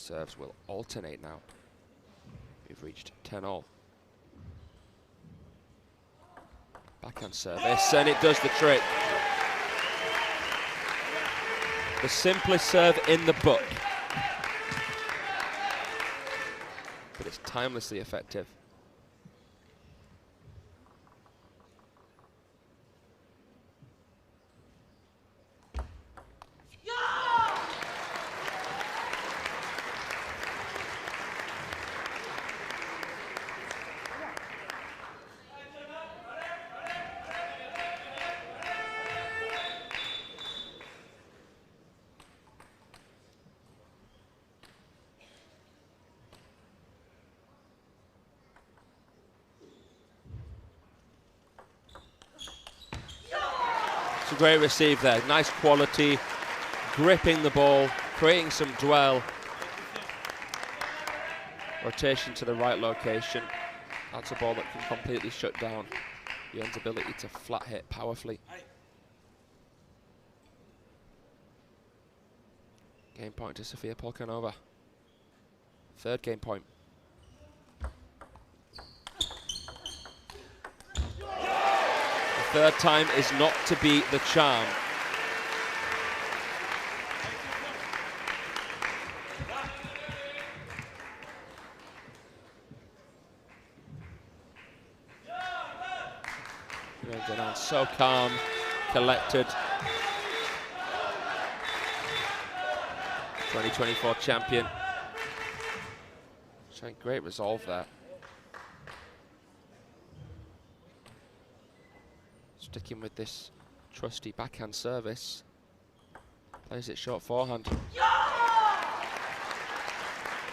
serves will alternate now. We've reached 10-all. Backhand service, and it does the trick. The simplest serve in the book. But it's timelessly effective. A great receive there, nice quality, gripping the ball, creating some dwell. Rotation to the right location. That's a ball that can completely shut down Yuan's ability to flat hit powerfully. Game point to Sofia Polcanova. Third game point. Third time is not to be the charm. Yuan so calm, collected. 2024 champion. Showing great resolve there. Sticking with this trusty backhand service. Plays it short forehand.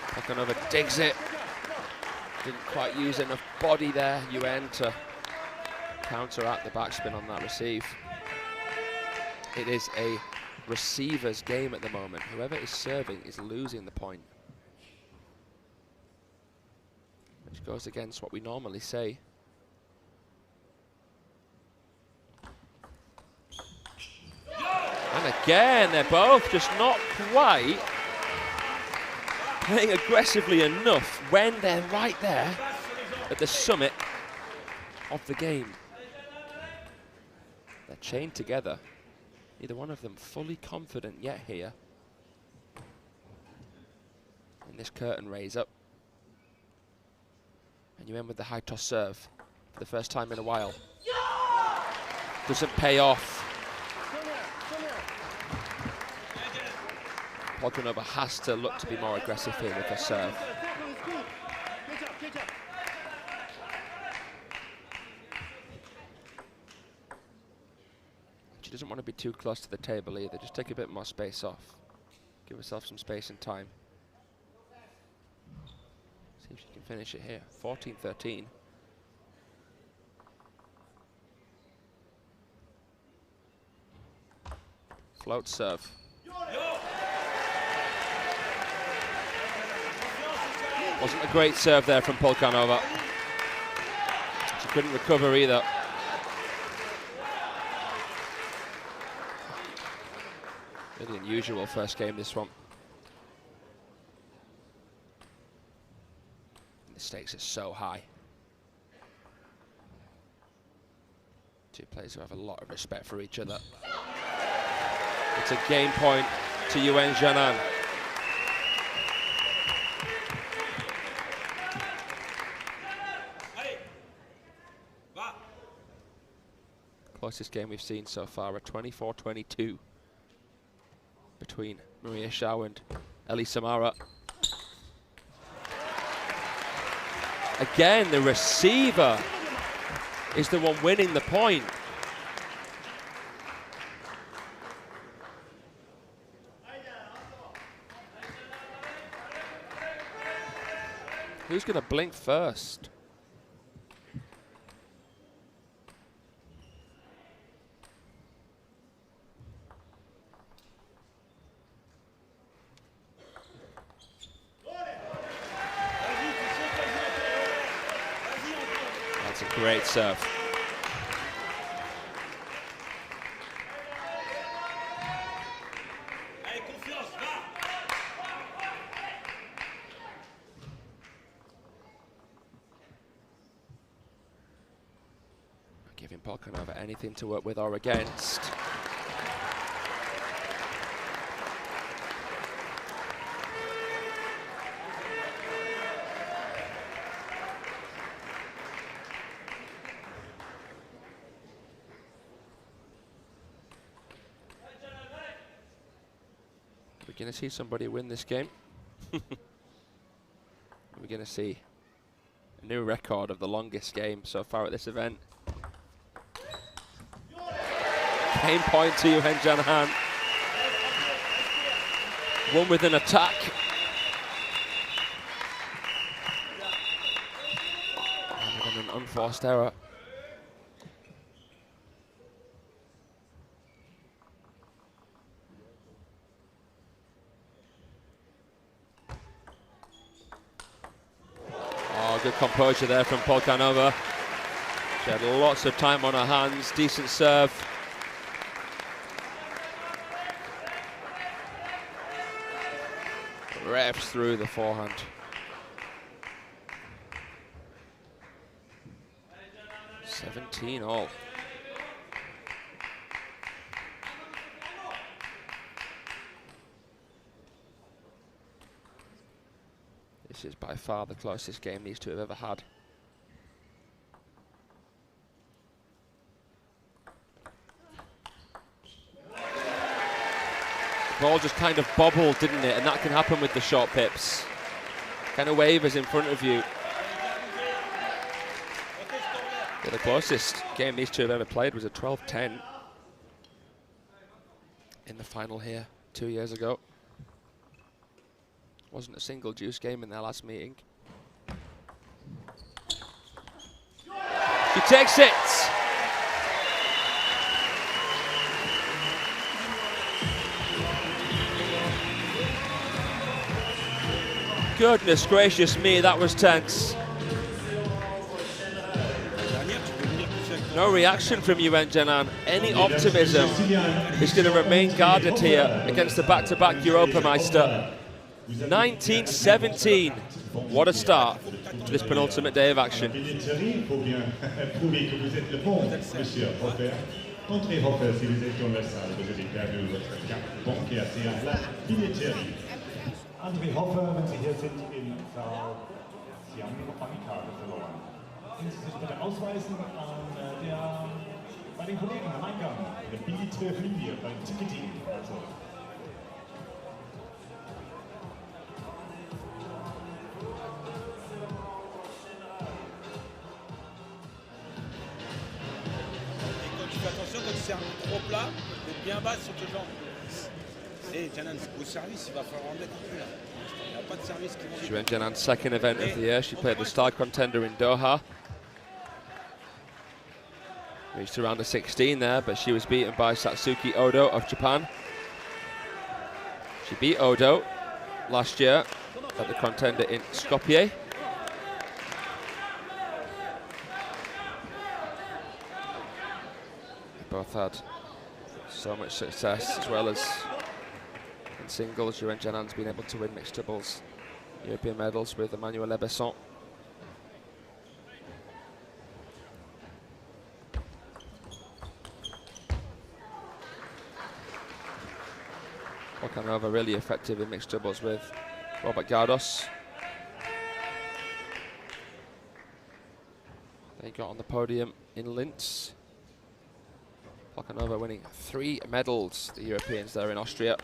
Polcanova digs it. Didn't quite use enough body there, Yuan, to counteract the backspin on that receive. It is a receiver's game at the moment. Whoever is serving is losing the point. Which goes against what we normally say. And again, they're both just not quite playing aggressively enough when they're right there at the summit of the game. They're chained together. Neither one of them fully confident yet here in this curtain raise up. And you end with the high toss serve for the first time in a while. Doesn't pay off. Polcanova has to look to be more aggressive here with her serve. She doesn't want to be too close to the table either. Just take a bit more space off. Give herself some space and time. See if she can finish it here. 14-13. Float serve. Wasn't a great serve there from Polcanova. She couldn't recover either. Really unusual first game, this one. The stakes are so high. Two players who have a lot of respect for each other. It's a game point to Yuan Jianan. Closest game we've seen so far, a 24-22 between Maria Xiao and Eli Samara. Again, the receiver is the one winning the point. Who's going to blink first? That's a great serve. giving Polcanova anything to work with or against. We're going to see somebody win this game. We're going to see a new record of the longest game so far at this event. Game point to Yuan Jianhan. One with an attack. And an unforced error. Good composure there from Polcanova. She had lots of time on her hands, decent serve. Revs through the forehand. $17 all. This is by far the closest game these two have ever had. The ball just kind of bobbled, didn't it? And that can happen with the short pips. Kind of wavers in front of you. But the closest game these two have ever played was a 12-10 in the final here 2 years ago. Wasn't a single juice game in their last meeting. She takes it! Goodness gracious me, that was tense. No reaction from Yuan Jianhan. Any optimism is going to remain guarded here against the back-to-back Europameister. 1917. What a start to this penultimate day of action. André Hoffer, wenn Sie hier sind im Saal, Sie haben Ihre Bankkarte verloren. Können Sie sich bitte ausweisen bei den Kollegen am Eingang, der Billeterie, beim Ticketing. Also. Attention, quand tu sers trop plat, d'être bien bas sur tes jambes. Et Jianhan, au service, il va falloir en mettre plus là. Il n'y a pas de service qui vont. Yuan Jianhan's second event of the year. She played the star contender in Doha. Reached around the 16 there, but she was beaten by Satsuki Odo of Japan. She beat Odo last year at the contender in Skopje. Both had so much success, as well as in singles. Yuan Jianhan's been able to win mixed doubles European medals with Emmanuel Lebesson. Polcanova really effective in mixed doubles with Robert Gardos. They got on the podium in Linz. Polcanova winning 3 medals, the Europeans there in Austria.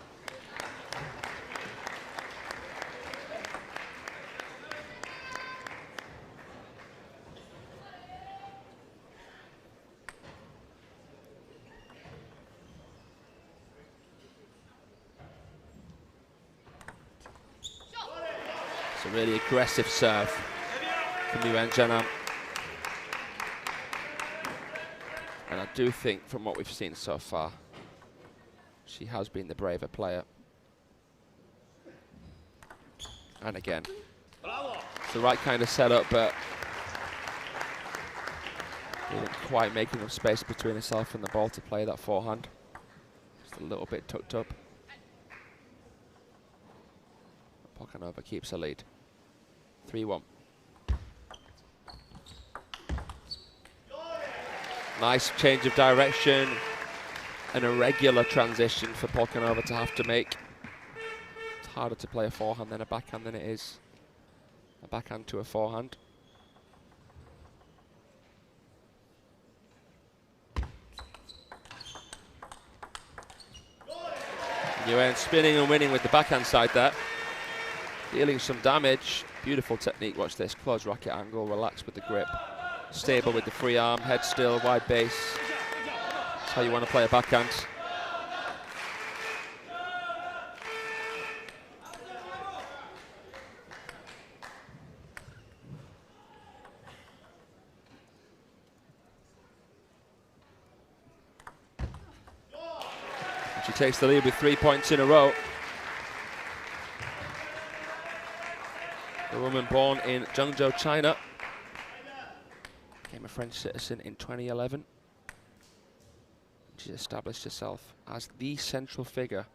It's a really aggressive serve from Yuan Jianhan. And I do think, from what we've seen so far, she has been the braver player. And again, it's the right kind of setup, but didn't quite make enough space between herself and the ball to play that forehand. Just a little bit tucked up. Polcanova keeps her lead. 3-1. Nice change of direction. An irregular transition for Polcanova to have to make. It's harder to play a forehand than a backhand than it is a backhand to a forehand. Yuan spinning and winning with the backhand side there. Dealing some damage. Beautiful technique, watch this. Close racket angle, relax with the grip. Stable with the free arm, head still, wide base. That's how you want to play a backhand. She takes the lead with 3 points in a row. The woman born in Zhengzhou, China. Became a French citizen in 2011. She's established herself as the central figure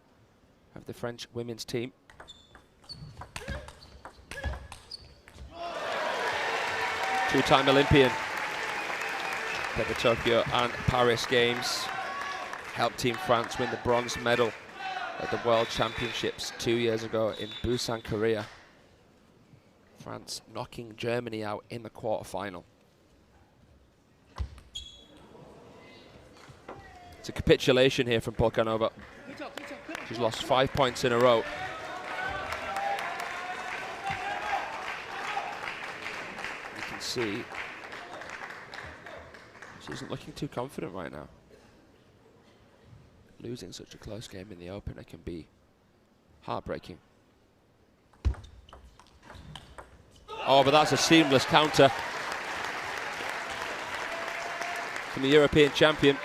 of the French women's team. Two-time Olympian at the Tokyo and Paris Games. Helped Team France win the bronze medal at the World Championships 2 years ago in Busan, Korea. France knocking Germany out in the quarterfinal. It's a capitulation here from Polcanova. She's lost 5 points in a row. You can see she isn't looking too confident right now. Losing such a close game in the opener can be heartbreaking. Oh, but that's a seamless counter from the European champion.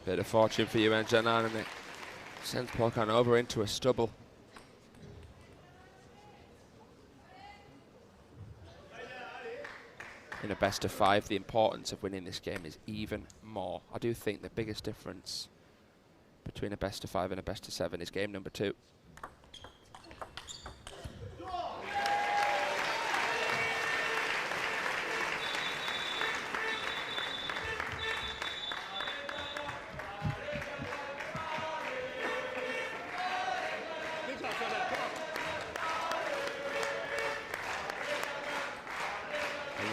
Bit of fortune for Yuan Jianan, and it sends Polcanova into a stubble. In a best of 5, the importance of winning this game is even more. I do think the biggest difference between a best of 5 and a best of 7 is game number 2.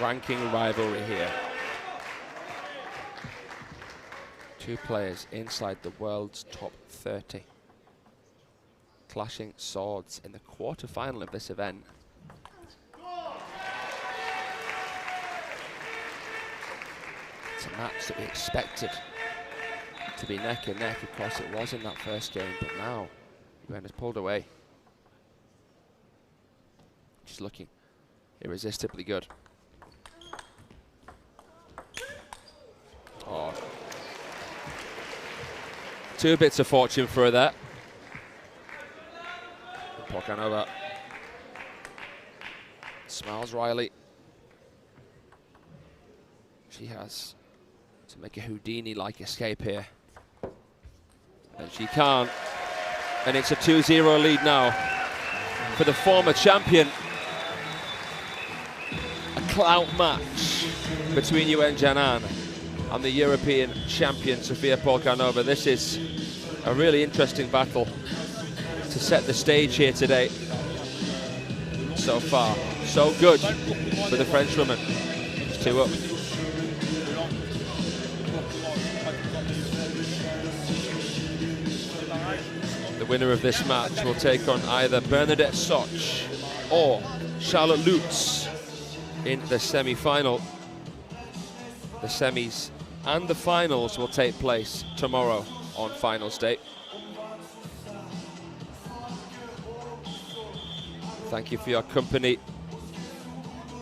Ranking rivalry here. Two players inside the world's top 30. Clashing swords in the quarterfinal of this event. It's a match that we expected to be neck and neck. Of course it was in that first game, but now Yuan has pulled away. She's looking irresistibly good. Oh. 2 bits of fortune for her there. Polcanova smiles wryly. She has to make a Houdini-like escape here. And she can't. And it's a 2-0 lead now for the former champion. A clout match between Yuan Jianan and the European champion Sofia Polcanova. This is a really interesting battle to set the stage here today. So far, so good for the Frenchwoman. It's 2 up. The winner of this match will take on either Bernadette Soch or Charlotte Lutz in the semi-final. The semis and the finals will take place tomorrow on finals day. Thank you for your company.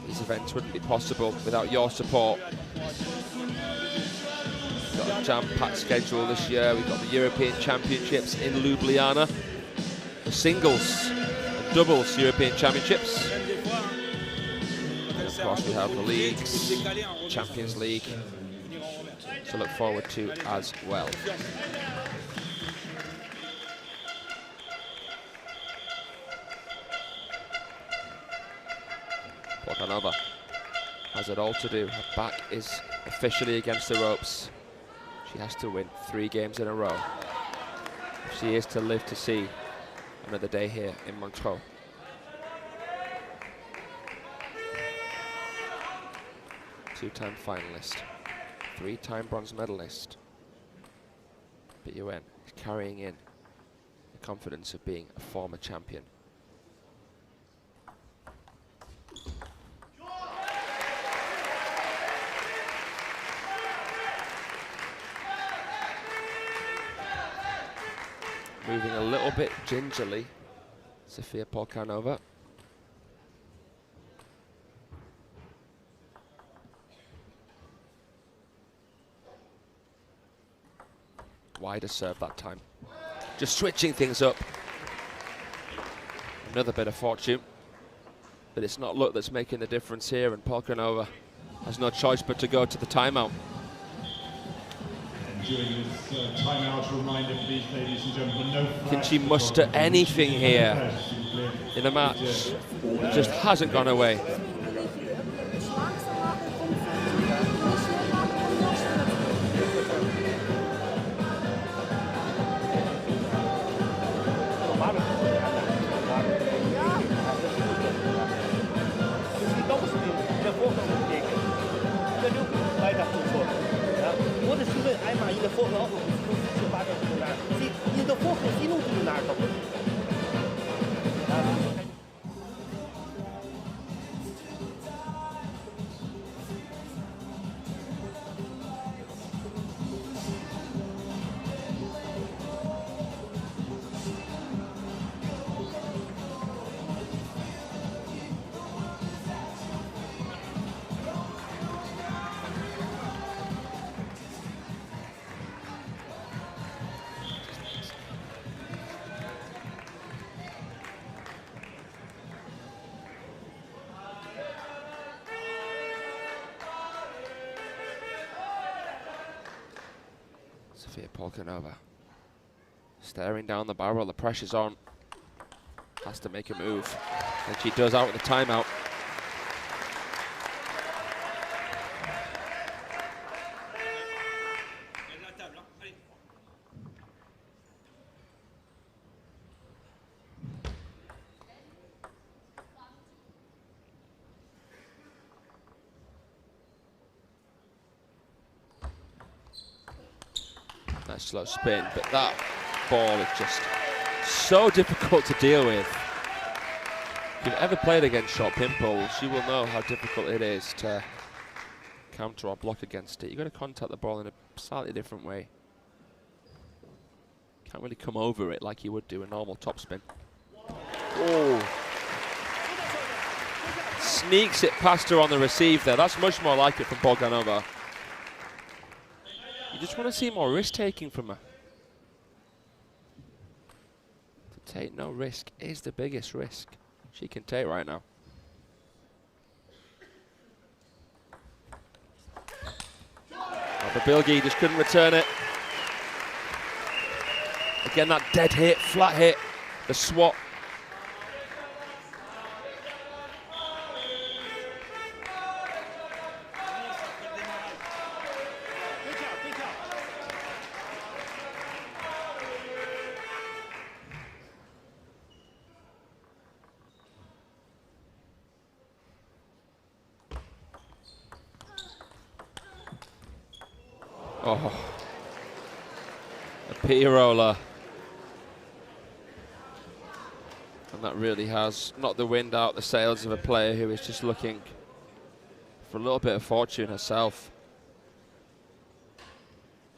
These events wouldn't be possible without your support. We've got a jam-packed schedule this year. We've got the European Championships in Ljubljana, the singles and doubles European Championships, of course, we have the leagues, Champions League to look forward to as well. Polcanova has it all to do. Her back is officially against the ropes. She has to win 3 games in a row if she is to live to see another day here in Montreux. Two-time finalist, 3-time bronze medalist. But Yuan is carrying in the confidence of being a former champion. Moving a little bit gingerly, Sofia Polcanova. Wider serve that time. Just switching things up. Another bit of fortune. But it's not luck that's making the difference here, and Polcanova has no choice but to go to the timeout. During this timeout, reminder, please, ladies and gentlemen, no flash. Can she muster anything here in a match that just hasn't gone away? Sofia Polcanova staring down the barrel, the pressure's on. Has to make a move, and she does out with the timeout. Nice slow spin, but that ball is just so difficult to deal with. If you've ever played against short pin poles, you will know how difficult it is to counter or block against it. You've got to contact the ball in a slightly different way. Can't really come over it like you would do a normal topspin. Oh! Sneaks it past her on the receive there. That's much more like it from Polcanova. You just want to see more risk-taking from her. To take no risk is the biggest risk she can take right now. Oh, the Bilgi just couldn't return it. Again, that dead hit, flat hit, the swat. Oh, a P-roller. And that really has knocked the wind out the sails of a player who is just looking for a little bit of fortune herself.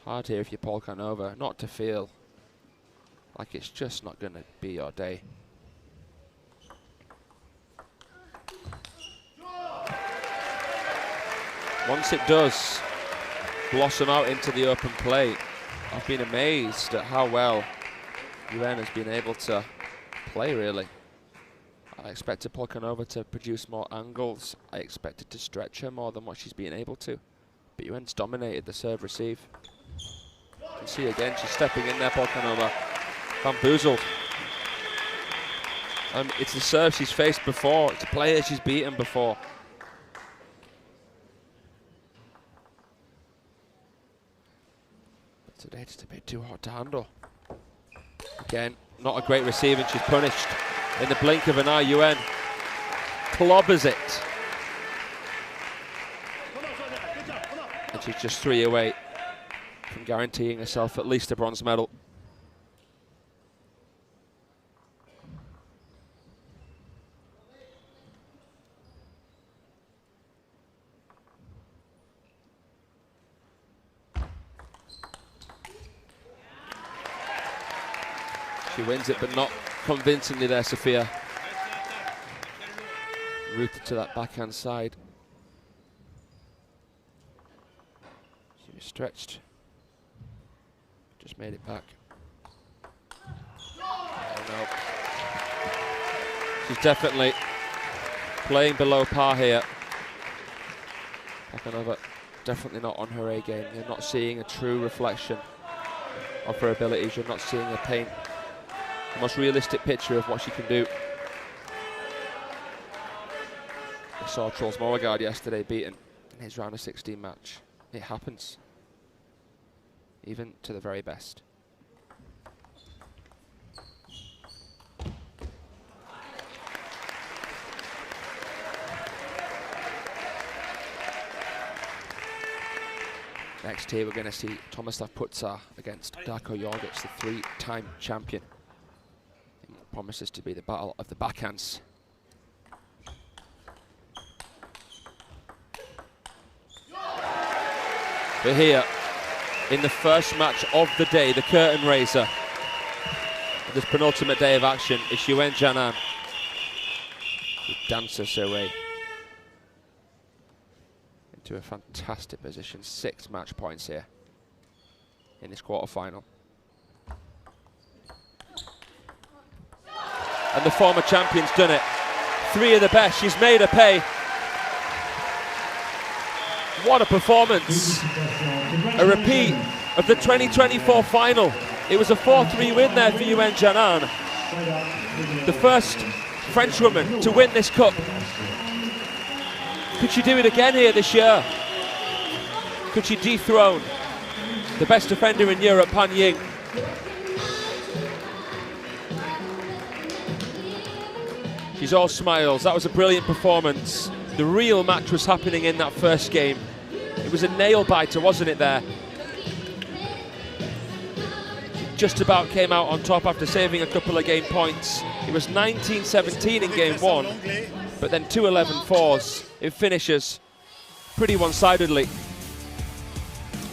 Hard here if you're Polcanova, not to feel like it's just not going to be your day. Once it does blossom out into the open plate, I've been amazed at how well Yuan has been able to play, really. I expected Polcanova to produce more angles. I expected to stretch her more than what she's been able to. But Yuan's dominated the serve receive. You can see again, she's stepping in there, Polcanova. Bamboozled. And it's the serve she's faced before. It's a player she's beaten before. But today it's a bit too hard to handle. Again, not a great receive, and she's punished. In the blink of an eye, Yuan clobbers it. And she's just 3 away from guaranteeing herself at least a bronze medal. She wins it, but not convincingly there, Sophia. Rooted to that backhand side. She was stretched. Just made it back. Oh no. She's definitely playing below par here. Polcanova definitely not on her A game. You're not seeing a true reflection of her abilities. You're not seeing her paint the most realistic picture of what she can do. I saw Charles Beauregard yesterday beaten in his round of 16 match. It happens, even to the very best. Next here we're going to see Tomislav Pucar against Darko Jorgic, the 3-time champion. It promises to be the battle of the backhands. But here, in the first match of the day, the curtain raiser, this penultimate day of action, is Yuan Jianan, who dances her way into a fantastic position. 6 match points here in this quarterfinal. And the former champion's done it. 3 of the best. She's made her pay. What a performance. A repeat of the 2024 final. It was a 4-3 win there for Yuan Jianan. The first French woman to win this cup. Could she do it again here this year? Could she dethrone the best defender in Europe, Pan Ying? She's all smiles. That was a brilliant performance. The real match was happening in that first game. It was a nail biter, wasn't it there? Just about came out on top after saving a couple of game points. It was 19-17 in game 1, but then 2 11-4s. It finishes pretty one-sidedly.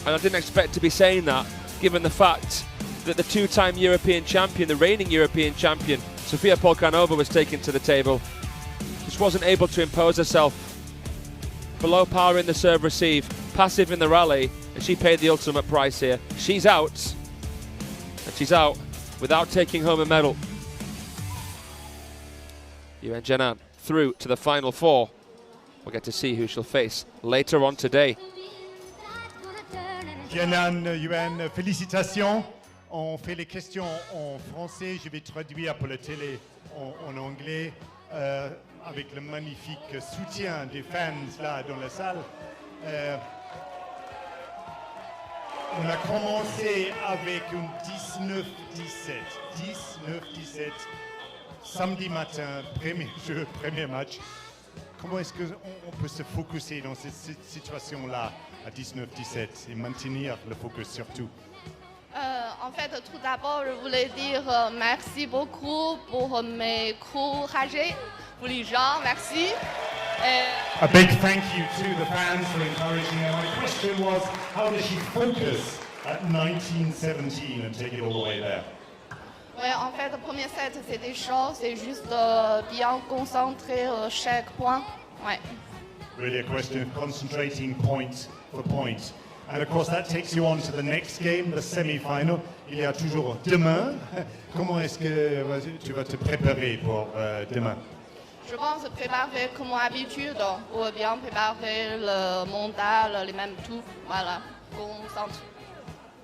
And I didn't expect to be saying that, given the fact that the 2-time European champion, the reigning European champion, Sofia Polcanova, was taken to the table. Just wasn't able to impose herself. Below par in the serve receive, passive in the rally, and she paid the ultimate price here. She's out, and she's out without taking home a medal. Yuan Jianan through to the final 4. We'll get to see who she'll face later on today. Jianan, Yuan, félicitations. On fait les questions en français, je vais traduire pour la télé en anglais, avec le magnifique soutien des fans là dans la salle. On a commencé avec un 19-17. 19-17. Samedi matin, premier jeu, premier match. Comment est-ce qu'on peut se focuser dans cette situation-là à 19-17 et maintenir le focus surtout? En fait, tout d'abord, je voulais dire merci beaucoup pour mes encouragés, pour les gens, merci. A big thank you to the fans for encouraging her. My question was, how does she focus at 19-17 and take it all the way there? Ouais, en fait, le premier set, c'était chaud, c'est juste bien concentrer chaque point. Ouais. Really a question of concentrating point for point. And of course that takes you on to the next game, the semi-final. Il y a toujours demain. Comment est-ce que tu vas te préparer pour demain? Je pense préparer comme d'habitude, ou bien préparer le mental, les mêmes tout. Voilà, concentre.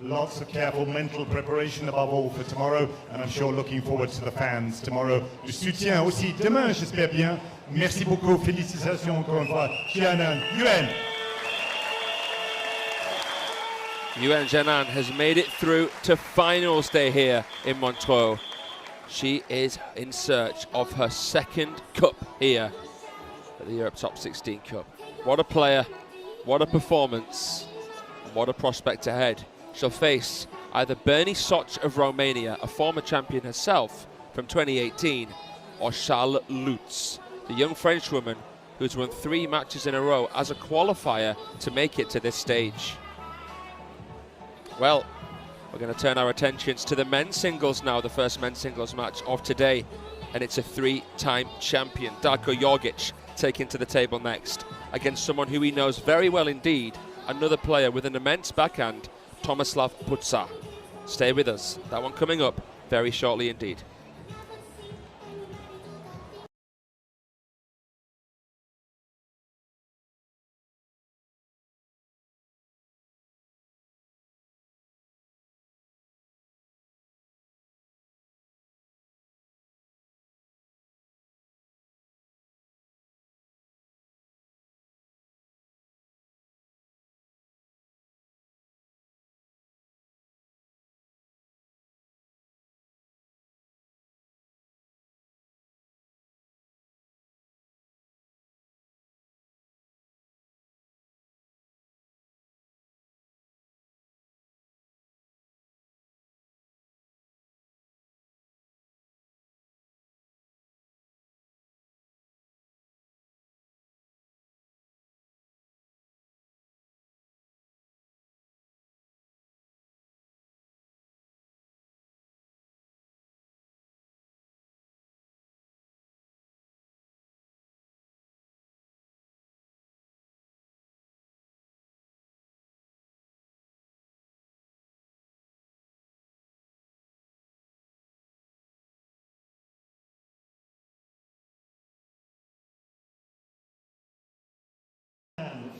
Lots of careful mental preparation above all for tomorrow, and I'm sure looking forward to the fans tomorrow. Du soutien aussi demain, j'espère bien. Merci beaucoup, félicitations encore une fois. Jianan, Yuan. Yuan Zhenan has made it through to finals day here in Montreux. She is in search of her second cup here at the Europe Top 16 Cup. What a player, what a performance, and what a prospect ahead. She'll face either Bernie Soch of Romania, a former champion herself from 2018, or Charlotte Lutz, the young Frenchwoman who's won 3 matches in a row as a qualifier to make it to this stage. Well, we're going to turn our attentions to the men's singles now, the first men's singles match of today, and it's a 3-time champion, Darko Jorgic, taken to the table next against someone who he knows very well indeed, another player with an immense backhand, Tomislav Pucar. Stay with us, that one coming up very shortly indeed.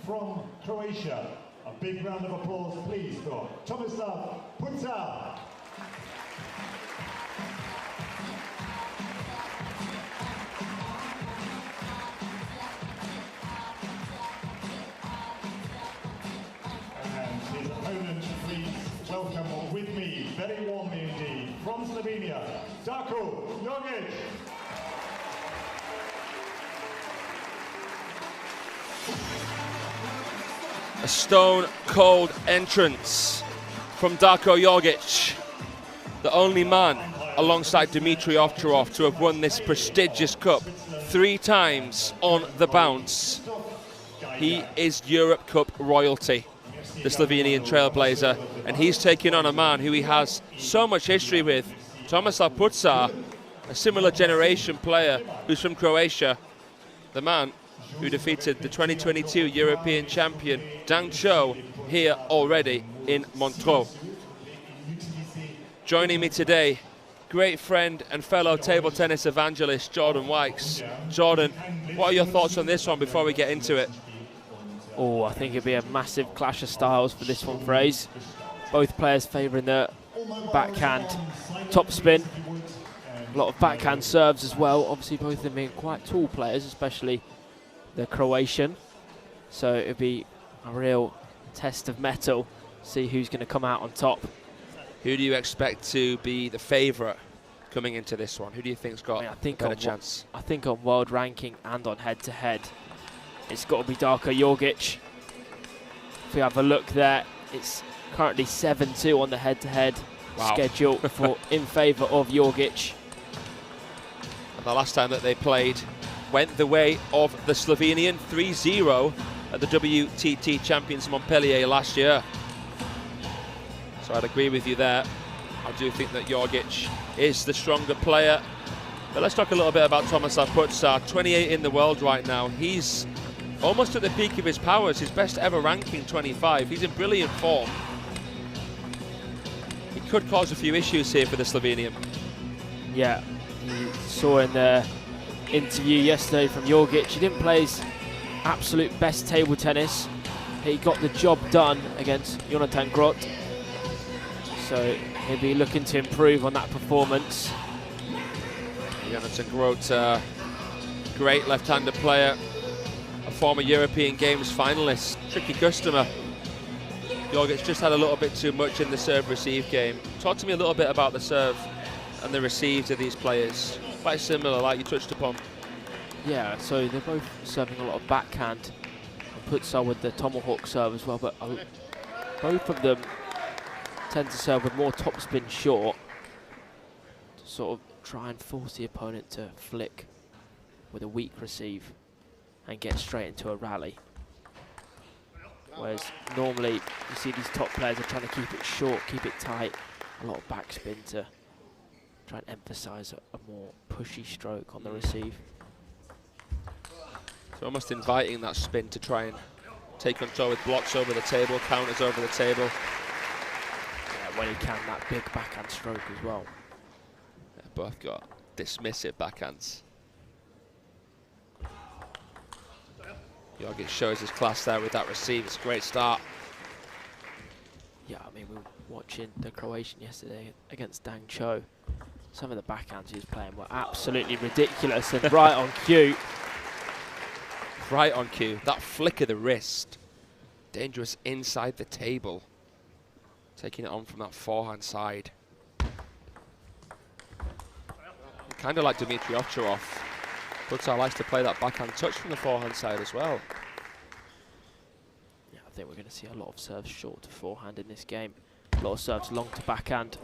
From Croatia, a big round of applause, please, for Tomislav Pucar. And his opponent, please welcome with me, very warmly indeed, from Slovenia, Darko Jorgic. A stone-cold entrance from Darko Jorgic, the only man alongside Dmitry Ovcharov to have won this prestigious cup 3 times on the bounce. He is Europe Cup royalty, the Slovenian trailblazer, and he's taking on a man who he has so much history with, Tomislav Pucar, a similar generation player who's from Croatia, the man who defeated the 2022 European champion Dang Xiao here already in Montreux. Joining me today, great friend and fellow table tennis evangelist Jordan Wykes. Jordan, what are your thoughts on this one before we get into it? Oh, I think it'd be a massive clash of styles for this one, Fraze. Both players favouring the backhand topspin. A lot of backhand serves as well. Obviously, both of them being quite tall players, especially the Croatian. So it'll be a real test of mettle, see who's going to come out on top. Who do you expect to be the favourite coming into this one? Who do you think's got a better chance? I think on world ranking and on head-to-head, it's got to be Darko Jorgic. If we have a look there, it's currently 7-2 on the head-to-head schedule in favour of Jorgic. And the last time that they played went the way of the Slovenian, 3-0 at the WTT champions Montpellier last year. So I'd agree with you there. I do think that Jorgic is the stronger player. But let's talk a little bit about Tomislav Pucar, 28 in the world right now. He's almost at the peak of his powers, his best ever ranking 25. He's in brilliant form. He could cause a few issues here for the Slovenian. Yeah, you saw in the interview yesterday from Jorgic. He didn't play his absolute best table tennis. He got the job done against Jonathan Grot. So he'll be looking to improve on that performance. Jonathan Grot, great left-handed player, a former European Games finalist, tricky customer. Jorgic just had a little bit too much in the serve-receive game. Talk to me a little bit about the serve and the receives of these players. Quite similar, like you touched upon. Yeah, so they're both serving a lot of backhand. Pucar with the tomahawk serve as well, but both of them tend to serve with more topspin short to sort of try and force the opponent to flick with a weak receive and get straight into a rally. Whereas normally you see these top players are trying to keep it short, keep it tight, a lot of backspin to try and emphasize a more pushy stroke on the receive. So almost inviting that spin to try and take control with blocks over the table, counters over the table. Yeah, when he can, that big backhand stroke as well. Yeah, both got dismissive backhands. Jorgic shows his class there with that receive. It's a great start. Yeah, I mean, we were watching the Croatian yesterday against Dang Cho. Some of the backhands he was playing were absolutely ridiculous and right on cue. Right on cue. That flick of the wrist. Dangerous inside the table. Taking it on from that forehand side. Kind of like Dmitry Ovcharov. Pucar likes to play that backhand touch from the forehand side as well. Yeah, I think we're going to see a lot of serves short to forehand in this game. A lot of serves long to backhand.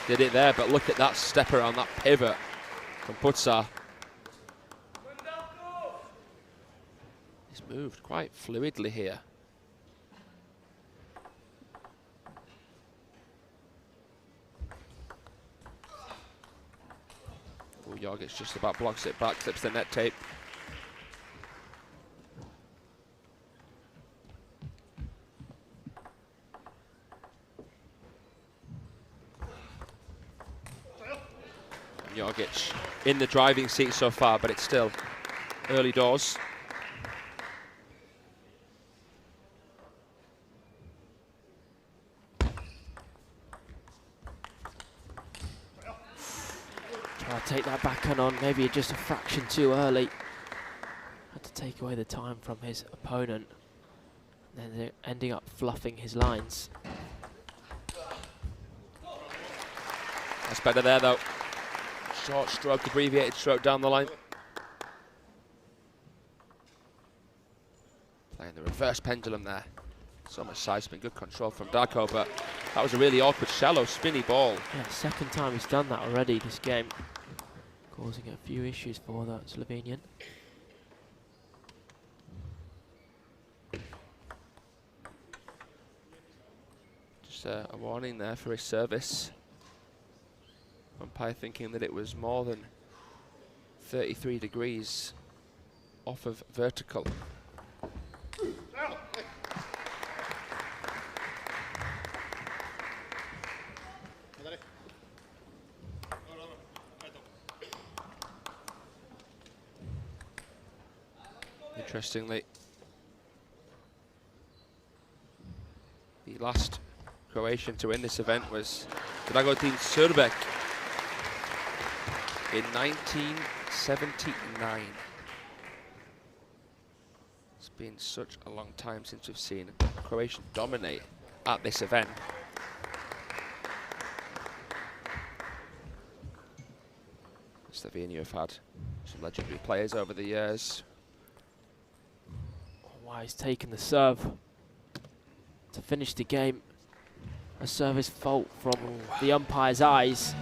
Did it there, but look at that step around that pivot from Pucar. He's moved quite fluidly here. Oh, Jorgic just about blocks it back, clips the net tape. Jorgic in the driving seat so far, but it's still early doors. Try to take that backhand on, maybe just a fraction too early. Had to take away the time from his opponent. And then they're ending up fluffing his lines. That's better there though. Short stroke, abbreviated stroke down the line. Playing the reverse pendulum there. So much side spin, good control from Darko, but that was a really awkward, shallow, spinny ball. Yeah, second time he's done that already this game. Causing a few issues for the Slovenian. Just a warning there for his service. Umpire thinking that it was more than 33 degrees off of vertical. Interestingly, the last Croatian to win this event was Dragutin Srbek in 1979. It's been such a long time since we've seen a Croatian dominate at this event. Slovenia have had some legendary players over the years. Wow, he's taken the serve to finish the game. A service fault from the umpire's eyes.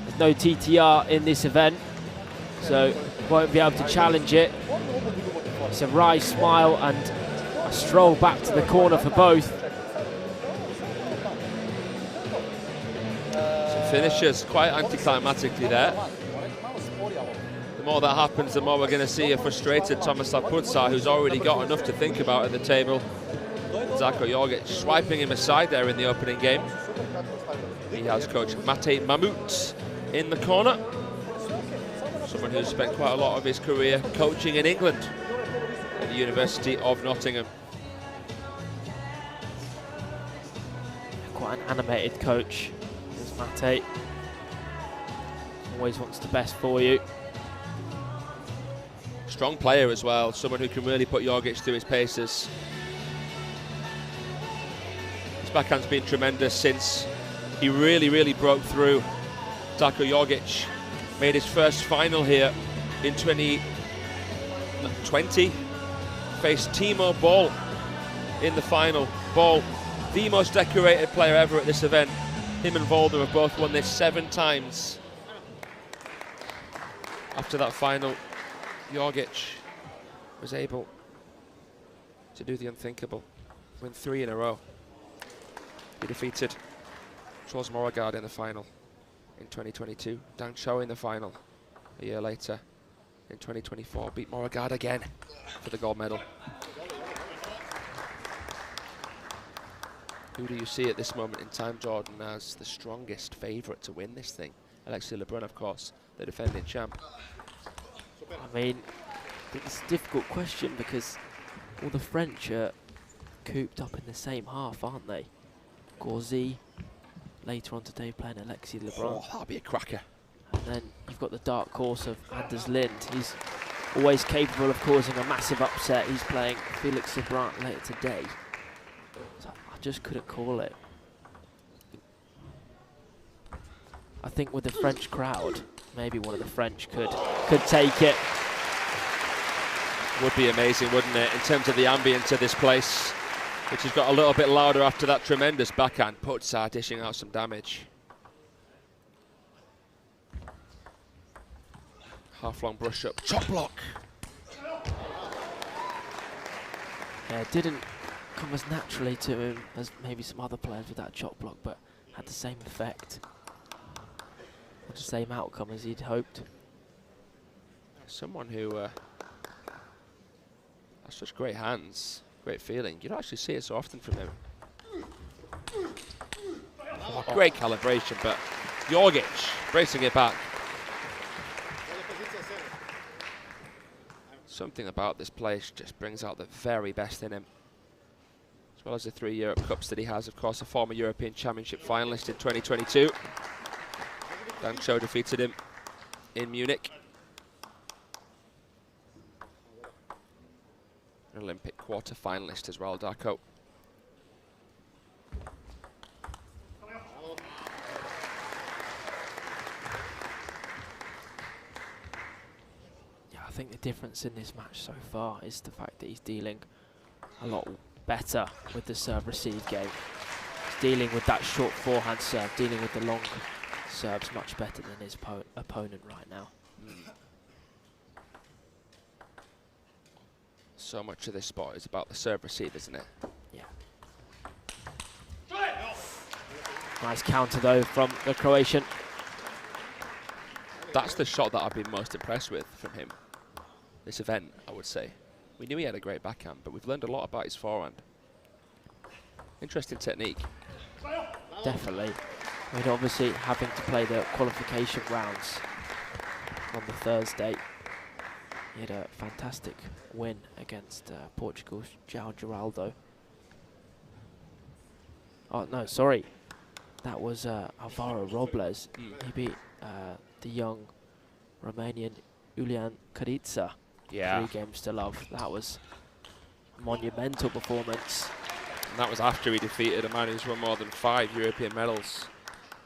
There's no TTR in this event, so won't be able to challenge it. It's a wry smile and a stroll back to the corner for both. Some finishes quite anticlimactically there. The more that happens, the more we're going to see a frustrated Tomislav Pucar, who's already got enough to think about at the table. Darko Jorgic swiping him aside there in the opening game. He has coach Matej Mamut in the corner. Someone who's spent quite a lot of his career coaching in England at the University of Nottingham. Quite an animated coach, is Mate. Always wants the best for you. Strong player as well, someone who can really put Jorgic through his paces. His backhand's been tremendous since he really broke through. Darko Jorgic made his first final here in 2020. Faced Timo Boll in the final. Boll, the most decorated player ever at this event. Him and Volder have both won this 7 times. After that final, Jorgic was able to do the unthinkable, win 3 in a row. He defeated Charles Moragard in the final in 2022, Dan Xiao in the final a year later. In 2024, beat Moragard again for the gold medal. Who do you see at this moment in time, Jordan, as the strongest favourite to win this thing? Alexis Lebrun, of course, the defending champ. I mean, I think it's a difficult question because all the French are cooped up in the same half, aren't they? Gauzy, later on today playing Alexis Lebrun. Oh, that'll be a cracker. And then you've got the dark horse of Anders Lind. He's always capable of causing a massive upset. He's playing Felix Lebrun later today. So I just couldn't call it. I think with the French crowd, maybe one of the French could take it. Would be amazing, wouldn't it, in terms of the ambience of this place, which has got a little bit louder after that tremendous backhand. Pucar dishing out some damage. Half-long brush up, chop block. Yeah, it didn't come as naturally to him as maybe some other players with that chop block, but had the same effect. Or the same outcome as he'd hoped. Someone who has such great hands, great feeling. You don't actually see it so often from him. Oh, great calibration, but Jorgic bracing it back. Something about this place just brings out the very best in him. As well as the 3 Europe Cups that he has, of course, a former European Championship finalist in 2022. Dan Xiao defeated him in Munich. An Olympic quarter-finalist as well, Darko. I think the difference in this match so far is the fact that he's dealing a lot better with the serve-receive game. He's dealing with that short forehand serve, dealing with the long serves much better than his opponent right now. So much of this sport is about the serve-receive, isn't it? Yeah. Nice counter though from the Croatian. That's the shot that I've been most impressed with from him this event, I would say. We knew he had a great backhand, but we've learned a lot about his forehand. Interesting technique. Definitely. I mean, obviously having to play the qualification rounds on the Thursday, he had a fantastic win against Portugal's João Geraldo. Oh no, sorry, that was Alvaro Robles. He beat the young Romanian Julian Carița. Yeah. 3 games to love. That was a monumental performance. And that was after he defeated a man who's won more than 5 European medals,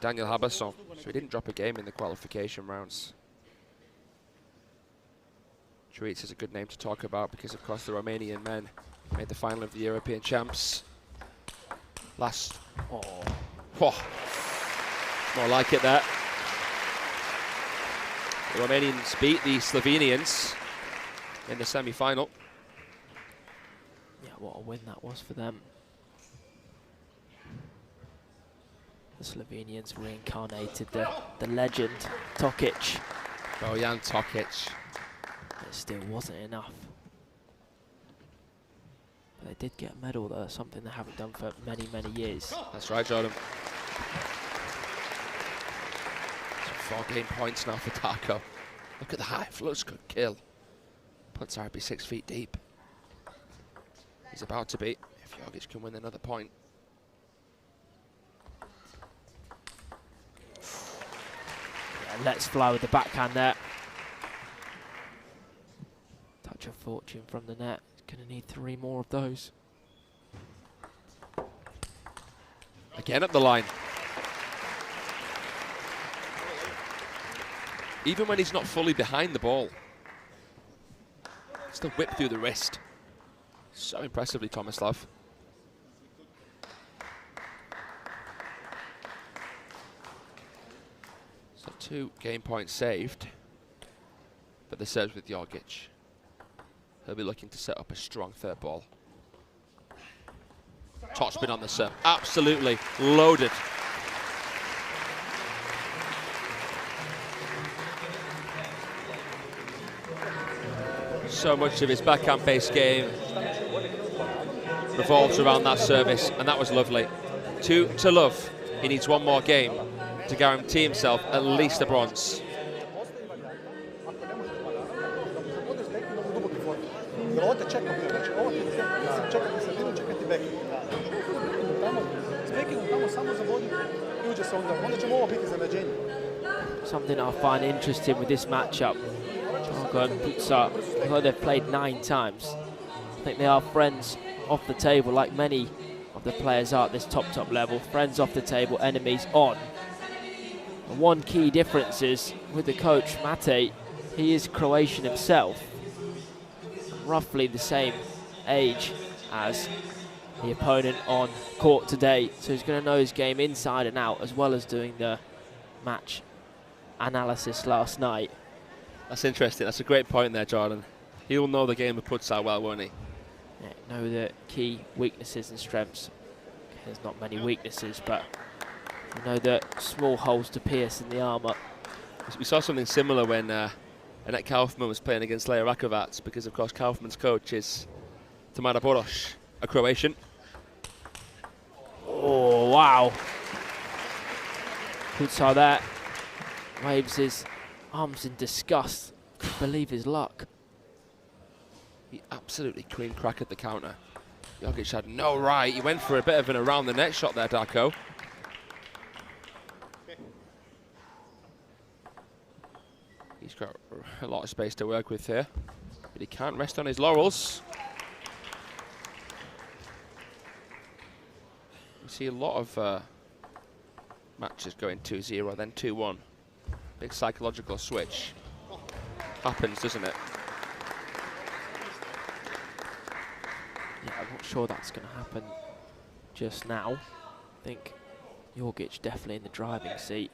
Daniel Habasson. So he didn't drop a game in the qualification rounds. Carița is a good name to talk about because, of course, the Romanian men made the final of the European champs last. Oh, more like it there. The Romanians beat the Slovenians in the semi-final. Yeah, what a win that was for them. The Slovenians reincarnated the legend Tokic. Bojan Tokic. But it still wasn't enough. But they did get a medal though, something they haven't done for many, many years. That's right, Jordan. 4 game points now for Darko. Look at the height, looks good kill. Pucar would be 6 feet deep. He's about to be, if Jorgic can win another point. Yeah, let's fly with the backhand there. Touch of fortune from the net. He's going to need 3 more of those. Again up the line. Even when he's not fully behind the ball, still whip through the wrist. So impressively, Tomislav. So 2 game points saved, but the serves with Jorgic. He'll be looking to set up a strong third ball. Topspin on the serve, absolutely loaded. So much of his backhand-based game revolves around that service, and that was lovely. To love, he needs 1 more game to guarantee himself at least a bronze. Something I find interesting with this matchup, Jorgic and Pucar, although they've played 9 times, I think they are friends off the table, like many of the players are at this top level. Friends off the table, enemies on. And one key difference is with the coach, Mate, he is Croatian himself, roughly the same age as the opponent on court today, so he's going to know his game inside and out, as well as doing the match analysis last night. That's interesting. That's a great point there, Jordan. He'll know the game of Pucar well, won't he? Yeah, know the key weaknesses and strengths. There's not many weaknesses, but you know the small holes to pierce in the armour. We saw something similar when Annette Kaufman was playing against Leia Rakovac, because of course Kaufman's coach is Tamara Borosh, a Croatian. Oh, wow. Pucar there waves his arms in disgust. Couldn't believe his luck. He absolutely cream crackered the counter. Jorgic had no right. He went for a bit of an around the net shot there, Darko. He's got a lot of space to work with here, but he can't rest on his laurels. We see a lot of matches going 2-0, then 2-1. Big psychological switch. Happens, doesn't it? Yeah, I'm not sure that's going to happen just now. I think Jorgic definitely in the driving seat.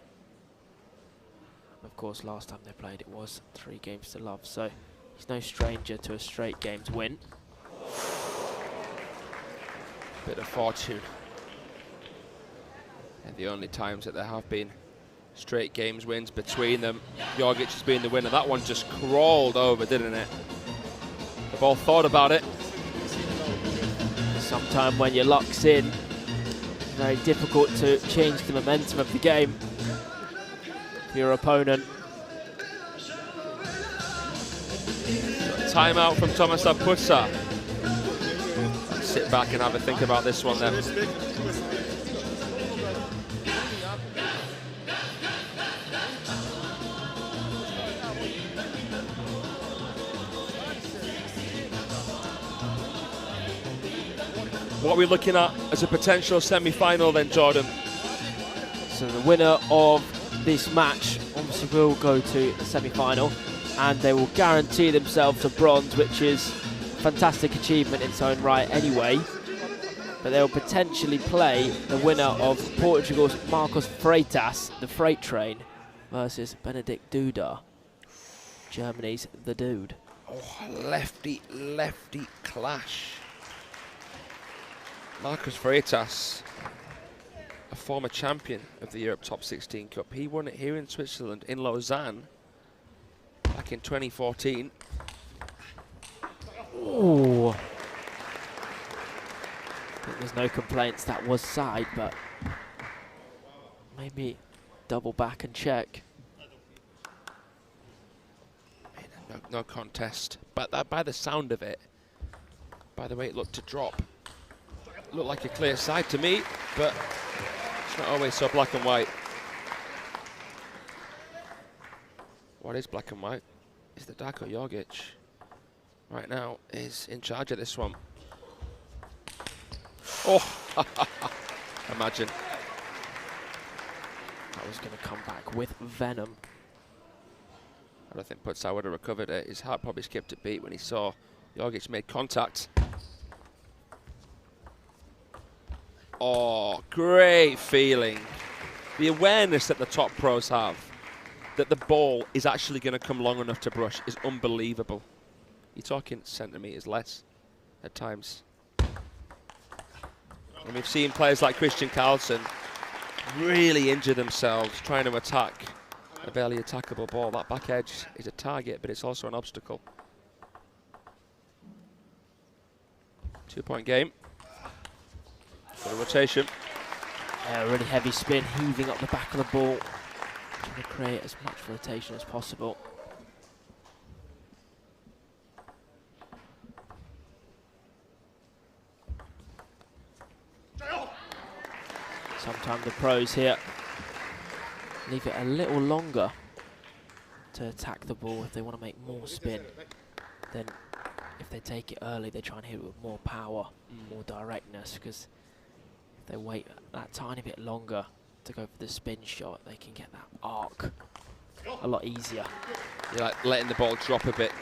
Of course, last time they played it was 3 games to love, so he's no stranger to a straight games win. Bit of fortune. And the only times that there have been straight games wins between them, Jorgic has been the winner. That one just crawled over, didn't it? They've all thought about it. Sometime when your luck's in, it's very difficult to change the momentum of the game for your opponent. Timeout from Tomislav Pucar. Let's sit back and have a think about this one then. What are we looking at as a potential semi-final then, Jordan? So the winner of this match obviously will go to the semi-final, and they will guarantee themselves a bronze, which is a fantastic achievement in its own right anyway. But they will potentially play the winner of Portugal's Marcos Freitas, the freight train, versus Benedikt Duda, Germany's the dude. Oh, lefty clash. Marcos Freitas, a former champion of the Europe Top 16 Cup. He won it here in Switzerland, in Lausanne, back in 2014. Ooh. I think there's no complaints, that was side, but maybe double back and check. No contest. But that, by the sound of it, by the way it looked to drop, looked like a clear side to me, but it's not always so black and white. What is black and white is that Darko Jorgic right now is in charge of this one. Oh, imagine. That was going to come back with venom. I don't think Pucar would have recovered it. His heart probably skipped a beat when he saw Jorgic made contact. Oh, great feeling. The awareness that the top pros have that the ball is actually going to come long enough to brush is unbelievable. You're talking centimetres less at times. And we've seen players like Christian Carlsen really injure themselves trying to attack a barely attackable ball. That back edge is a target, but it's also an obstacle. 2-point game. For the rotation. Really heavy spin, heaving up the back of the ball. Trying to create as much rotation as possible. Sometimes the pros here leave it a little longer to attack the ball if they want to make more spin. Then if they take it early, they try and hit it with more power, more directness, because if they wait that tiny bit longer to go for the spin shot, they can get that arc a lot easier. You're like letting the ball drop a bit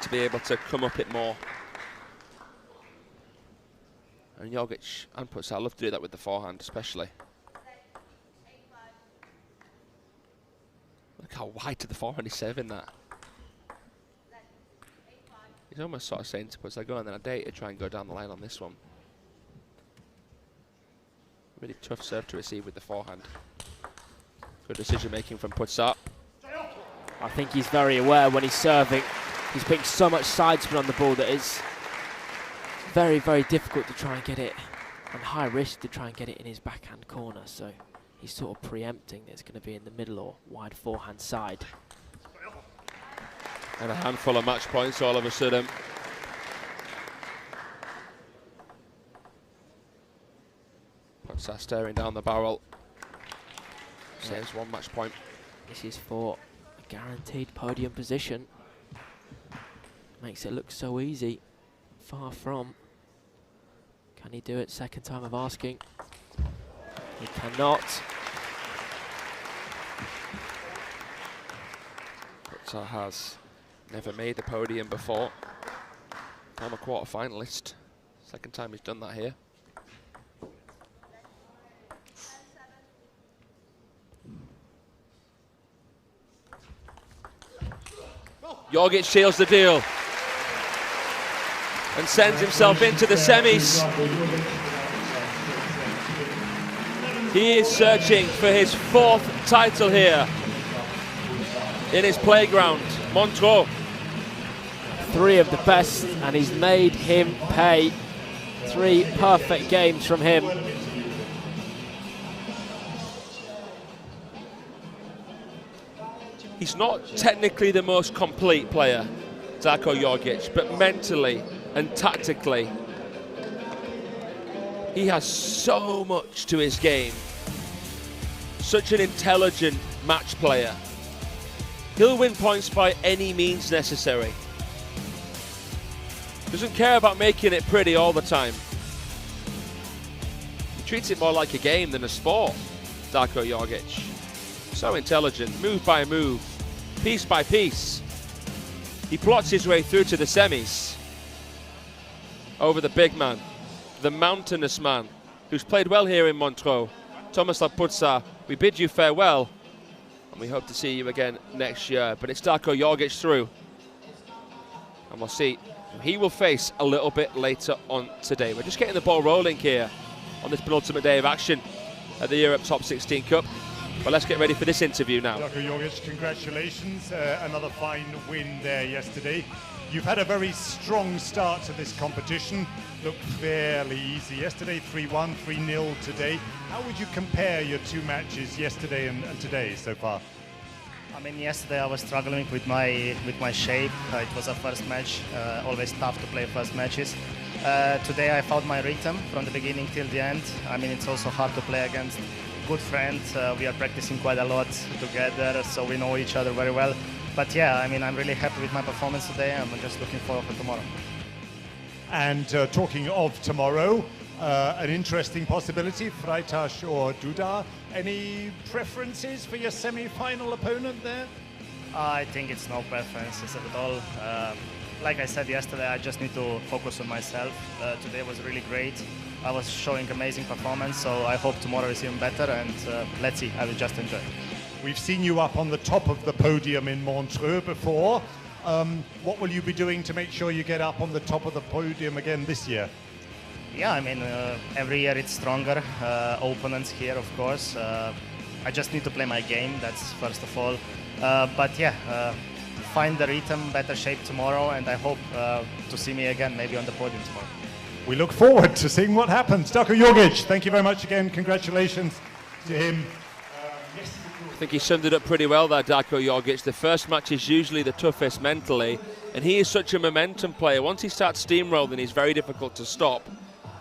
to be able to come up it more. And Jorgic and Pucar love to do that with the forehand, especially. Look how wide to the forehand he's serving that. He's almost sort of saying to Pucar, go on then, I dare you to try and go down the line on this one. Really tough serve to receive with the forehand. Good decision making from Pucar. I think he's very aware when he's serving. He's putting so much side spin on the ball that it's very, very difficult to try and get it, and high risk to try and get it in his backhand corner. So he's sort of preempting that it's going to be in the middle or wide forehand side. And a handful of match points all of a sudden. Pucar staring down the barrel. Saves one match point. This is for a guaranteed podium position. Makes it look so easy. Far from. Can he do it? Second time of asking. He cannot. Pucar has never made the podium before. I'm a quarter-finalist. Second time he's done that here. Jorgic seals the deal and sends himself into the semis. He is searching for his 4th title here in his playground, Montreux. 3 of the best, and he's made him pay. 3 perfect games from him. He's not technically the most complete player, Darko Jorgic, but mentally and tactically, he has so much to his game. Such an intelligent match player. He'll win points by any means necessary. Doesn't care about making it pretty all the time. He treats it more like a game than a sport, Darko Jorgic. So intelligent, move by move, piece by piece. He plots his way through to the semis over the big man, the mountainous man, who's played well here in Montreux. Tomislav Pucar, we bid you farewell, and we hope to see you again next year. But it's Darko Jorgic through, and we'll see who he will face a little bit later on today. We're just getting the ball rolling here on this penultimate day of action at the Europe Top 16 Cup. But let's get ready for this interview now. Darko Jorgic, congratulations. Another fine win there yesterday. You've had a very strong start to this competition. Looked fairly easy yesterday, 3-1, 3-0 today. How would you compare your 2 matches yesterday and today so far? I mean, yesterday I was struggling with my shape. It was a first match. Always tough to play first matches. Today I found my rhythm from the beginning till the end. I mean, it's also hard to play against good friends. We are practicing quite a lot together, so we know each other very well. But yeah, I mean, I'm really happy with my performance today. I'm just looking forward for tomorrow. And talking of tomorrow, an interesting possibility, Freitas or Duda. Any preferences for your semi-final opponent there? I think it's no preferences at all. Like I said yesterday, I just need to focus on myself. Today was really great. I was showing amazing performance, so I hope tomorrow is even better, and let's see, I will just enjoy. We've seen you up on the top of the podium in Montreux before. What will you be doing to make sure you get up on the top of the podium again this year? Yeah, I mean, every year it's stronger. Opponents here, of course. I just need to play my game, that's first of all. But yeah, find the rhythm, better shape tomorrow, and I hope to see me again, maybe on the podium tomorrow. We look forward to seeing what happens. Darko Jorgic, thank you very much again. Congratulations to him. I think he summed it up pretty well there, Darko Jorgic. The first match is usually the toughest mentally, and he is such a momentum player. Once he starts steamrolling, he's very difficult to stop.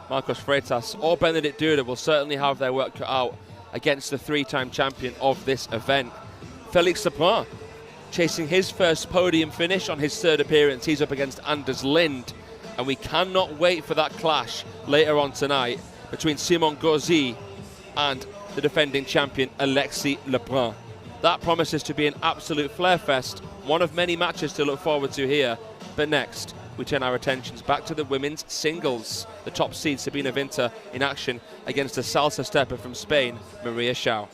Marcos Freitas or Benedikt Duda will certainly have their work cut out against the three-time champion of this event. Felix Lebrun chasing his first podium finish on his third appearance. He's up against Anders Lind, and we cannot wait for that clash later on tonight between Simon Gauzy and the defending champion Alexis Lebrun. That promises to be an absolute flare fest, one of many matches to look forward to here. But next, we turn our attentions back to the women's singles. The top seed Sabina Winter in action against the salsa stepper from Spain, Maria Xiao.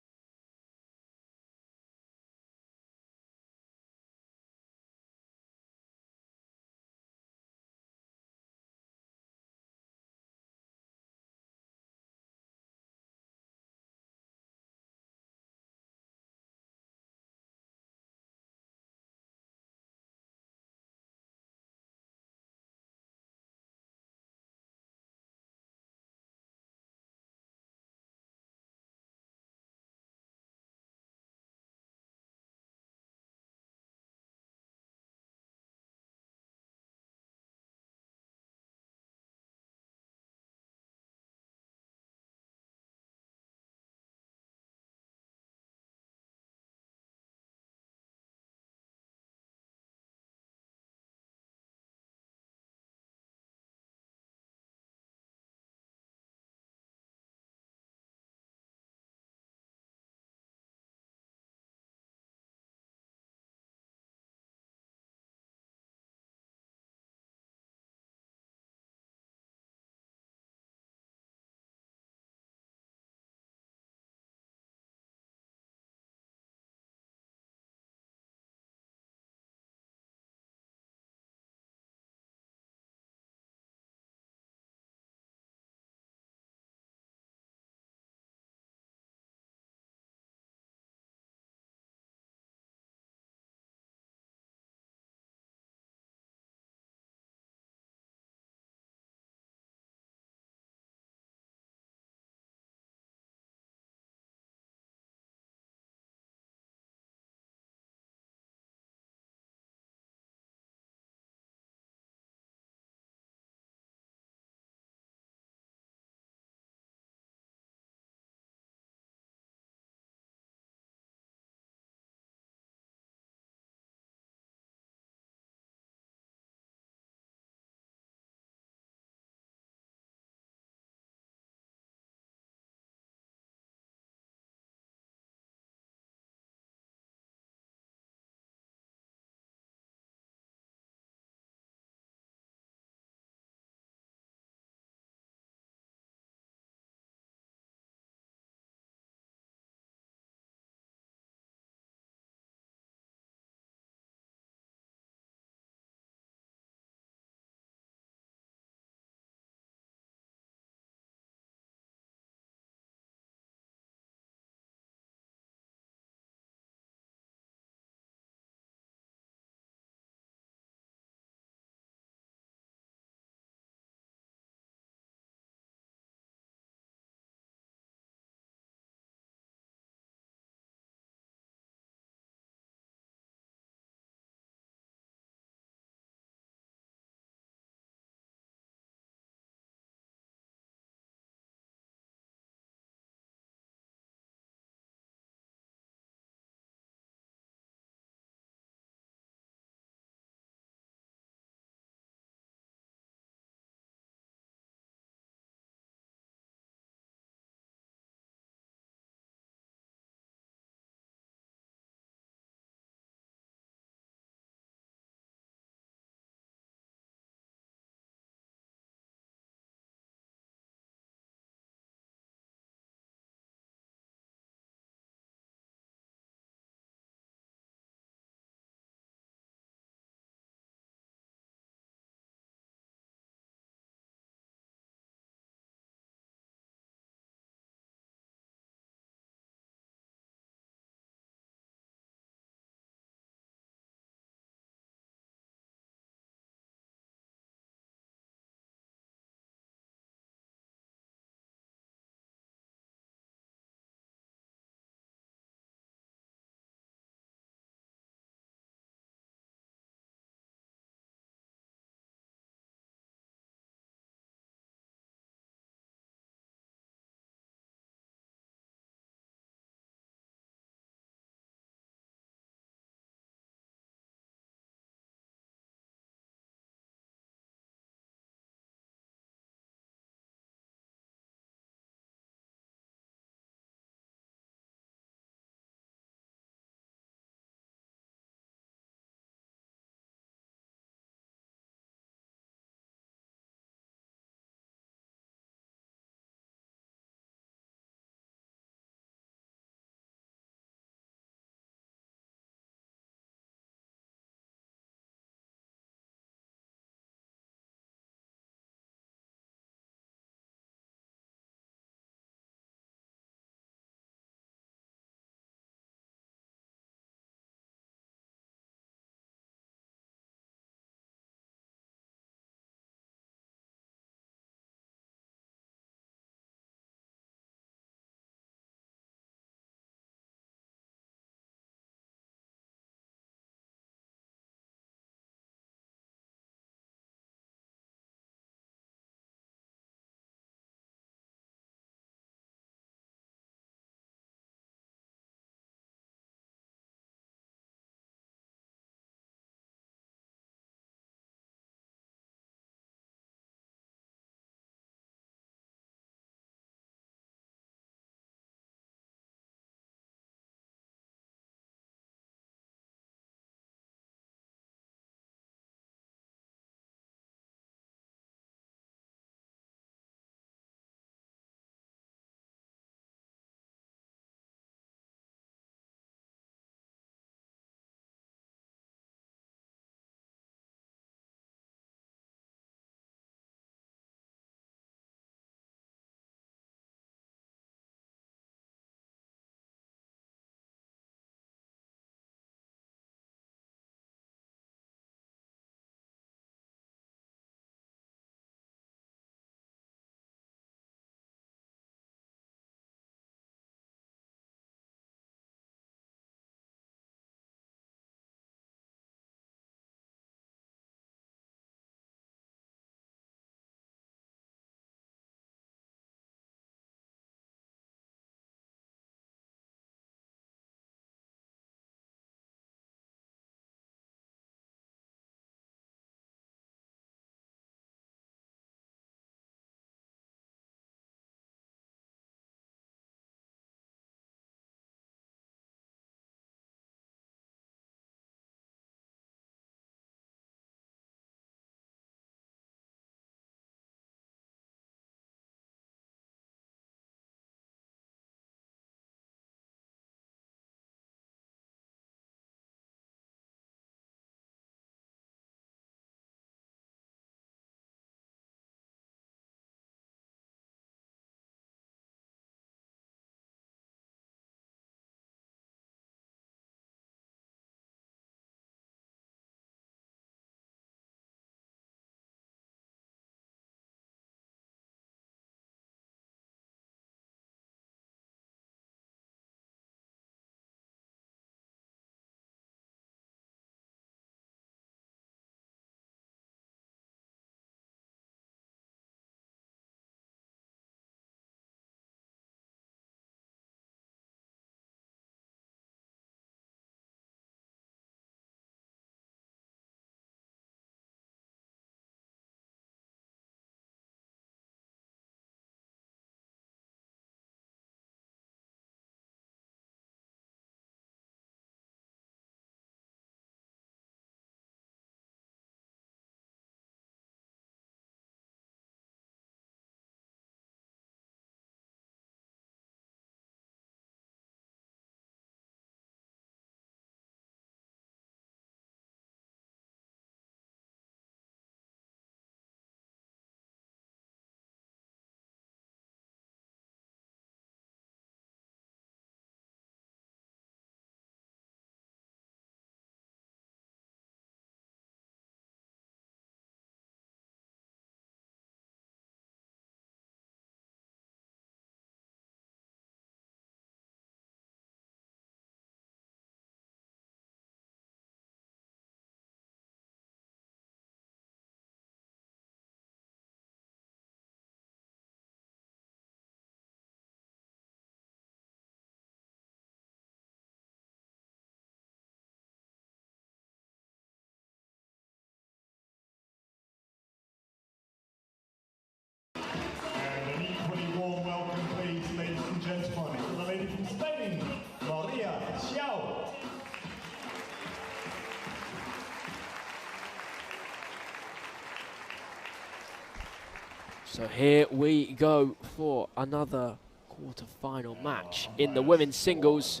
So here we go for another quarter-final match in the women's singles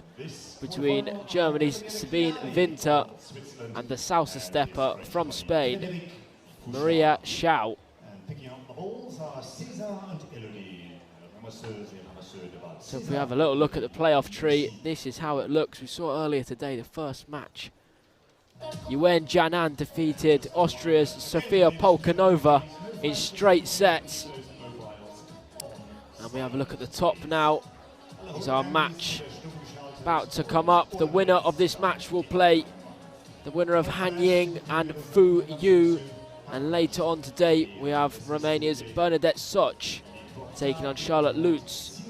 between Germany's Sabine Winter and the salsa stepper from Spain, Maria Xiao. So if we have a little look at the playoff tree, this is how it looks. We saw earlier today the first match. Yuan Jianan defeated Austria's Sofia Polcanova in straight sets. And we have a look at the top now. Is our match about to come up. The winner of this match will play the winner of Han Ying and Fu Yu. And later on today we have Romania's Bernadette Soch taking on Charlotte Lutz,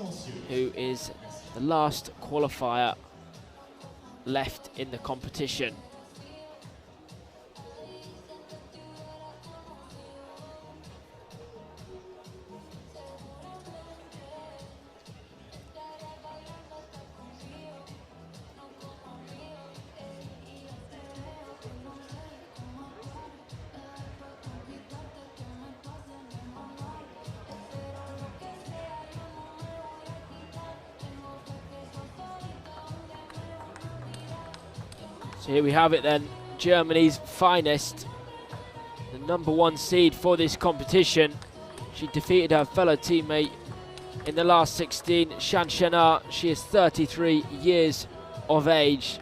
who is the last qualifier left in the competition. So here we have it then, Germany's finest, the #1 seed for this competition. She defeated her fellow teammate in the last 16, Shan Shenar. She is 33 years of age,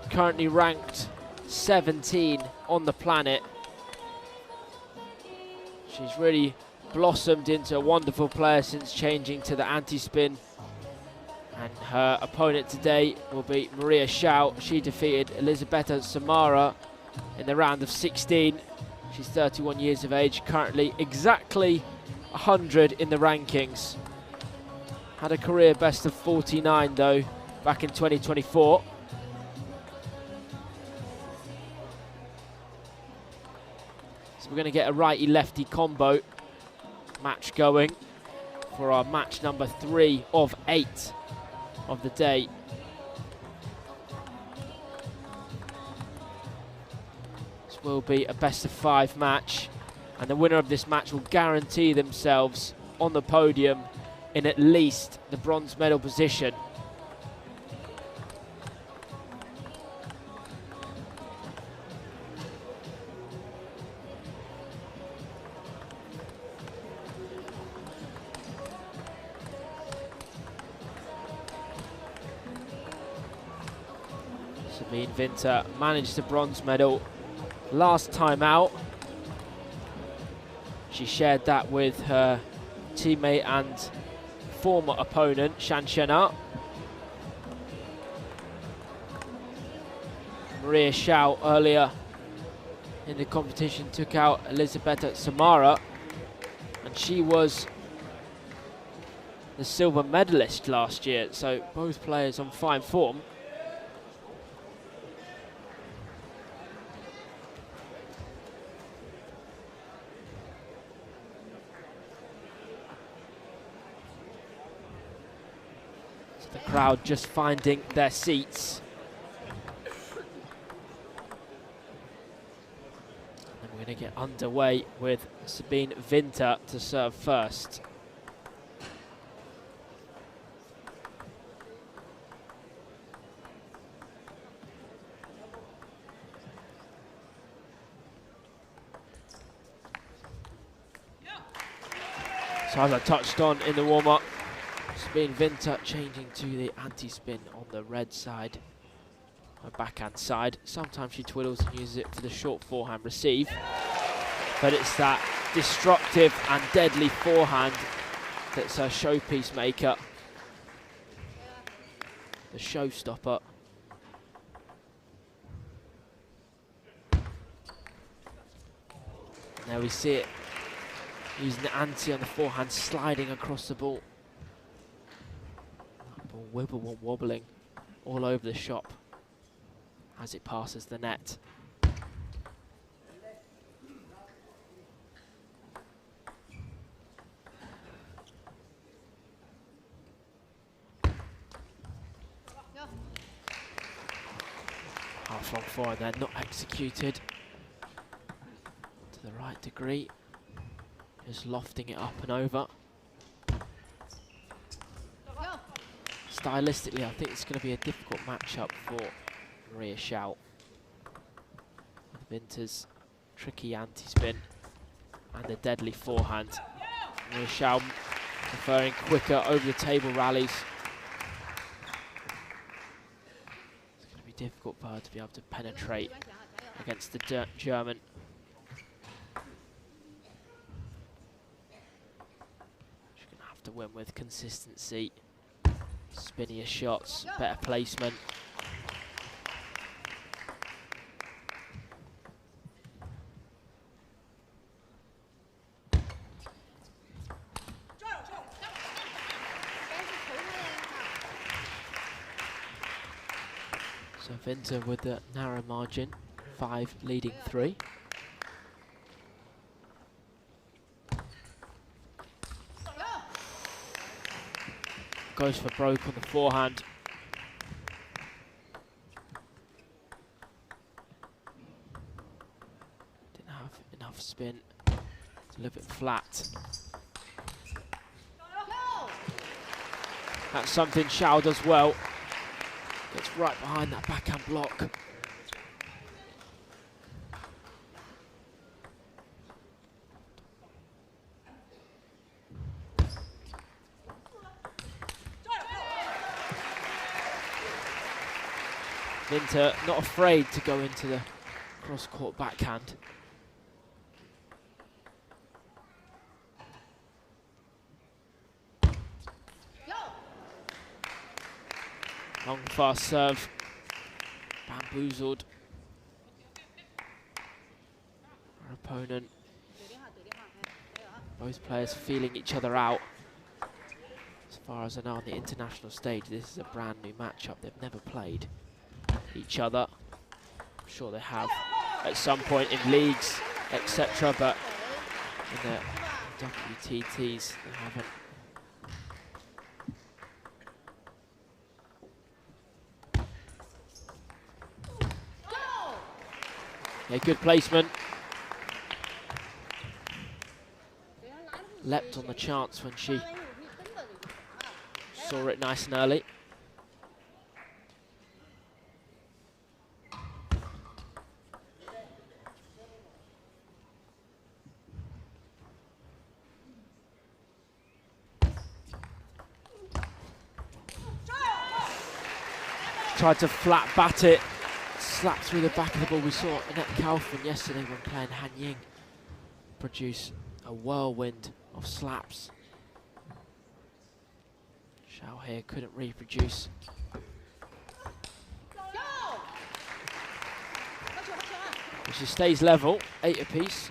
currently ranked 17 on the planet. She's really blossomed into a wonderful player since changing to the anti-spin. And her opponent today will be Maria Xiao. She defeated Elisabetta Samara in the round of 16. She's 31 years of age, currently exactly 100 in the rankings. Had a career best of 49 though, back in 2024. So we're going to get a righty-lefty combo match going for our match number 3 of 8. Of the day. This will be a best-of-5 match, and the winner of this match will guarantee themselves on the podium in at least the bronze medal position. Sabine Winter managed the bronze medal last time out. She shared that with her teammate and former opponent, Shan Shenar. Maria Xiao earlier in the competition took out Elisabetta Samara, and she was the silver medalist last year, so both players on fine form. The crowd just finding their seats. And we're going to get underway with Sabine Winter to serve first. So as I touched on in the warm-up, Sabine Winter changing to the anti-spin on the red side, her backhand side. Sometimes she twiddles and uses it for the short forehand receive, but it's that destructive and deadly forehand that's her showpiece maker, the showstopper. There we see it, using the anti on the forehand, sliding across the ball. Ball wobbling all over the shop as it passes the net. Half long forehand there, not executed to the right degree. Just lofting it up and over. Stylistically, I think it's going to be a difficult matchup for Maria Xiao. With Winter's tricky anti-spin and a deadly forehand. Maria Xiao preferring quicker over-the-table rallies. It's going to be difficult for her to be able to penetrate against the German. She's going to have to win with consistency. Spinnier shots, better placement. So Winter with a narrow margin, 5 leading 3. Goes for broke on the forehand. Didn't have enough spin. It's a little bit flat. That's something Xiao does well. Gets right behind that backhand block. Winter not afraid to go into the cross-court backhand. Long fast serve, bamboozled. Our opponent, both players feeling each other out. As far as I know on the international stage, this is a brand new matchup. They've never played each other. I'm sure they have at some point in leagues, etc., but in the WTTs they haven't. Yeah, good placement. Leapt on the chance when she saw it nice and early. Tried to flat bat it, slapped through the back of the ball. We saw Annette Kaufman yesterday when playing Han Ying produce a whirlwind of slaps. Xiao here couldn't reproduce. And she stays level, 8 apiece.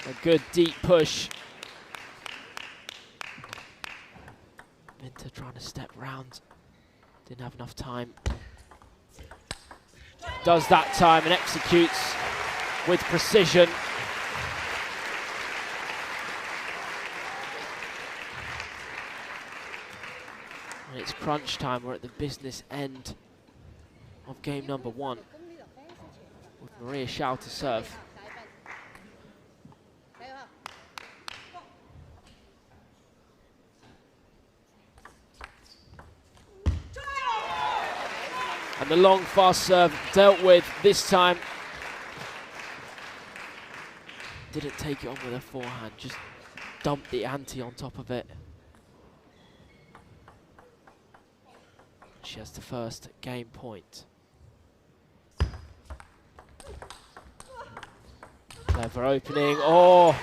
A good deep push. Winter trying to step round. Didn't have enough time. Does that time and executes with precision. And it's crunch time. We're at the business end of game number 1 with Maria Xiao to serve. And the long fast serve dealt with this time. Didn't take it on with her forehand, just dumped the ante on top of it. She has the first game point. Clever opening. Oh,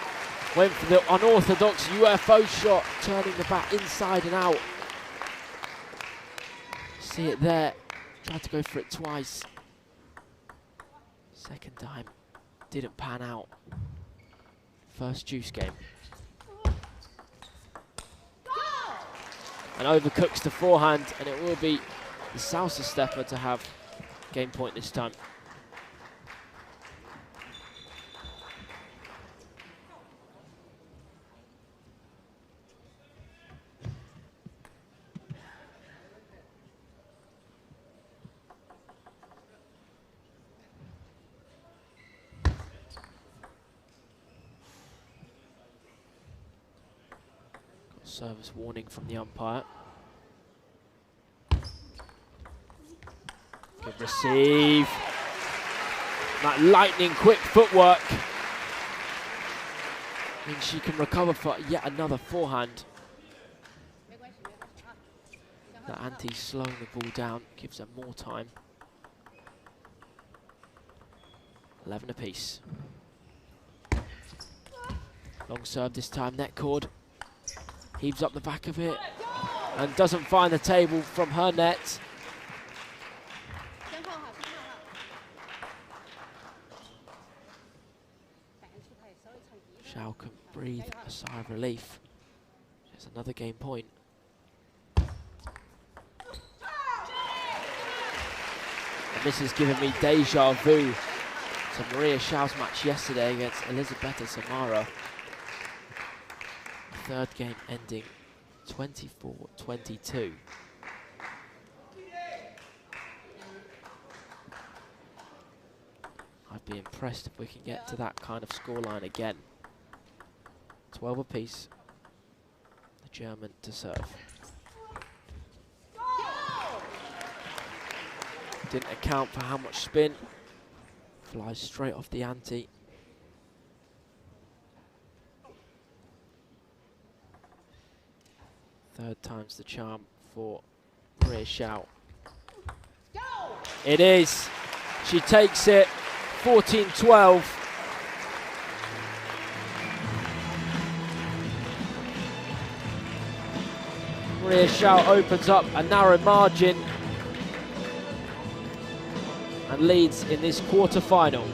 went for the unorthodox UFO shot, turning the bat inside and out. See it there. Tried to go for it twice. Second time, didn't pan out. First juice game. And overcooks the forehand, and it will be the salsa stepper to have game point this time. Service warning from the umpire. Good receive. That lightning quick footwork means she can recover for yet another forehand. That ante slowing the ball down gives her more time. 11 apiece. Long serve this time, net cord. Heaves up the back of it and doesn't find the table from her net. Xiao can breathe a sigh of relief. There's another game point. And this has given me deja vu to Maria Xiao's match yesterday against Elisabetta Samara. Third game ending 24-22. I'd be impressed if we can get to that kind of scoreline again. 12 apiece. The German to serve. Didn't account for how much spin. Flies straight off the ante. Third time's the charm for Maria Xiao. It is. She takes it. 14-12. Maria Xiao opens up a narrow margin and leads in this quarter-final.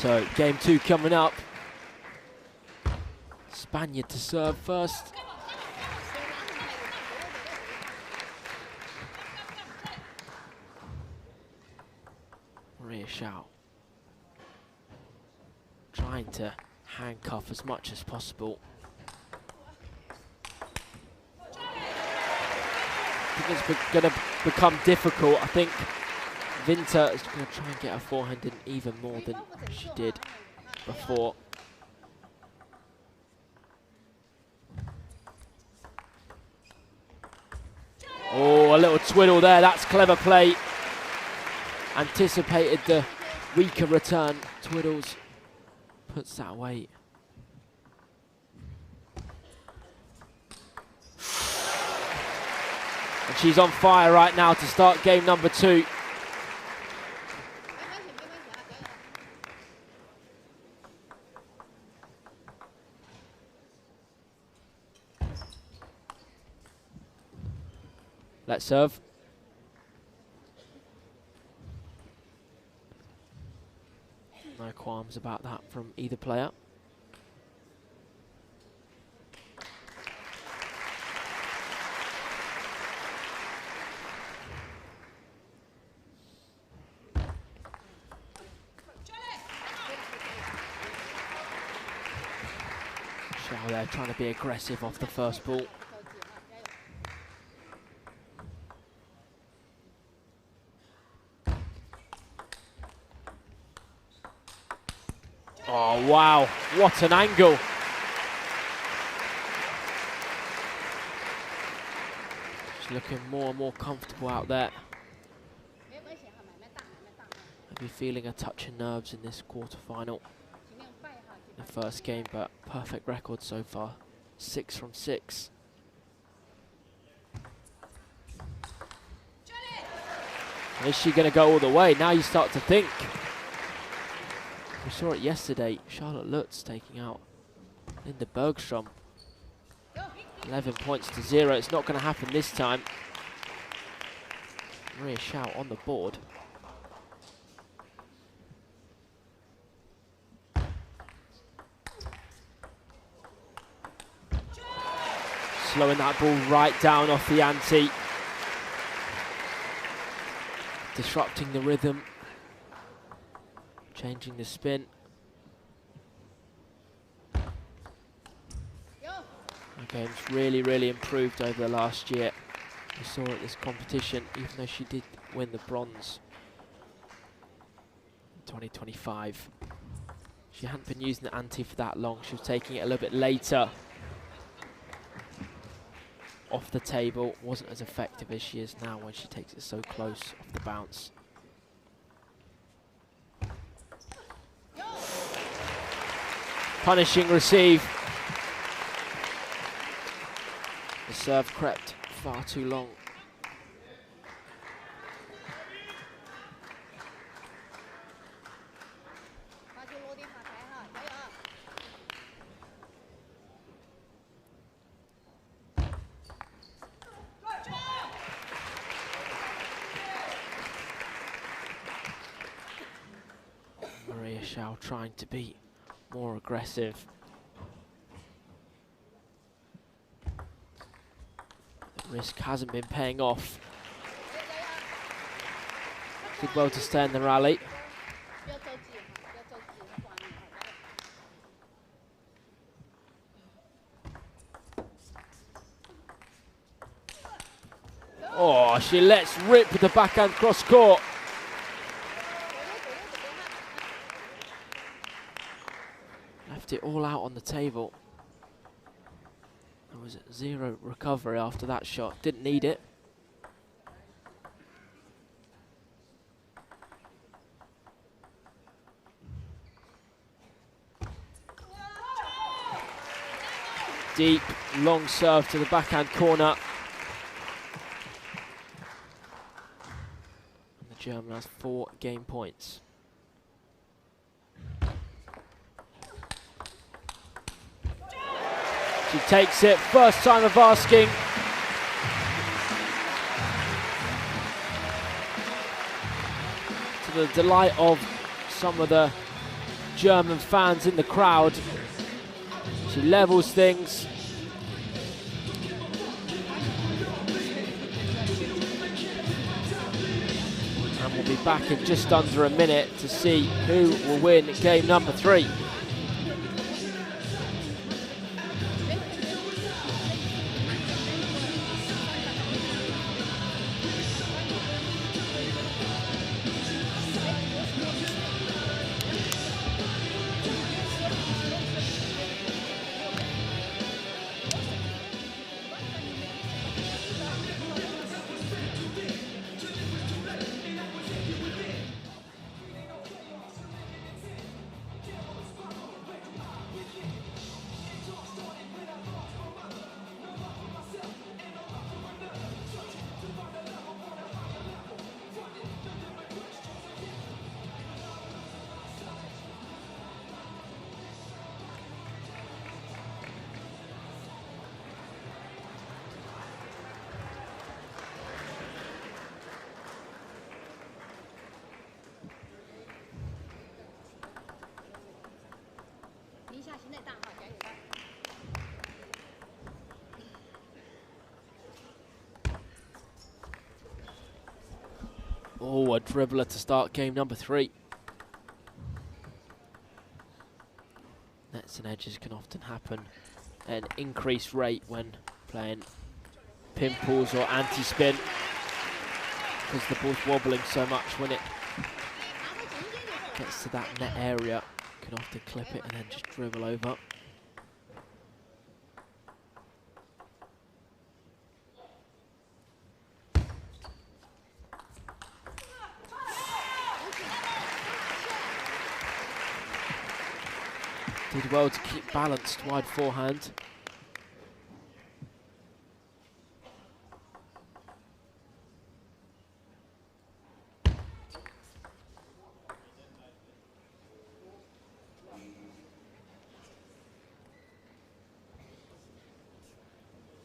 So game two coming up. Spaniard to serve first. Maria Xiao trying to handcuff as much as possible. I think it's going to become difficult. I think Winter is going to try and get her forehand in even more than she did before. Oh, a little twiddle there. That's clever play. Anticipated the weaker return. Twiddles puts that away. And she's on fire right now to start game number two. Let's serve. No qualms about that from either player. Xiao there trying to be aggressive off the first ball. Oh, wow. What an angle. She's looking more and more comfortable out there. Maybe feeling a touch of nerves in this quarterfinal. The first game, but perfect record so far. 6 from 6. And is she going to go all the way? Now you start to think. We saw it yesterday. Charlotte Lutz taking out Linda Bergstrom. 11 points to 0. It's not going to happen this time. Maria Xiao on the board. Slowing that ball right down off the ante. Disrupting the rhythm. Changing the spin. The game's really improved over the last year. We saw at this competition, even though she did win the bronze in 2025. She hadn't been using the ante for that long. She was taking it a little bit later. Off the table, wasn't as effective as she is now when she takes it so close off the bounce. Punishing receive. The serve crept far too long. Maria Xiao trying to be more aggressive. The risk hasn't been paying off. Did well to stay in the rally. Oh, she lets rip with the backhand cross court. Left it all out on the table. There was 0 recovery after that shot. Didn't need it. Deep, long serve to the backhand corner. And the German has 4 game points. She takes it, first time of asking. To the delight of some of the German fans in the crowd. She levels things. And we'll be back in just under a minute to see who will win game number 3. Oh, a dribbler to start game number 3. Nets and edges can often happen at an increased rate when playing pimples or anti-spin, because the ball's wobbling so much when it gets to that net area. can often clip it and then just dribble over. Did well to keep balanced, wide forehand.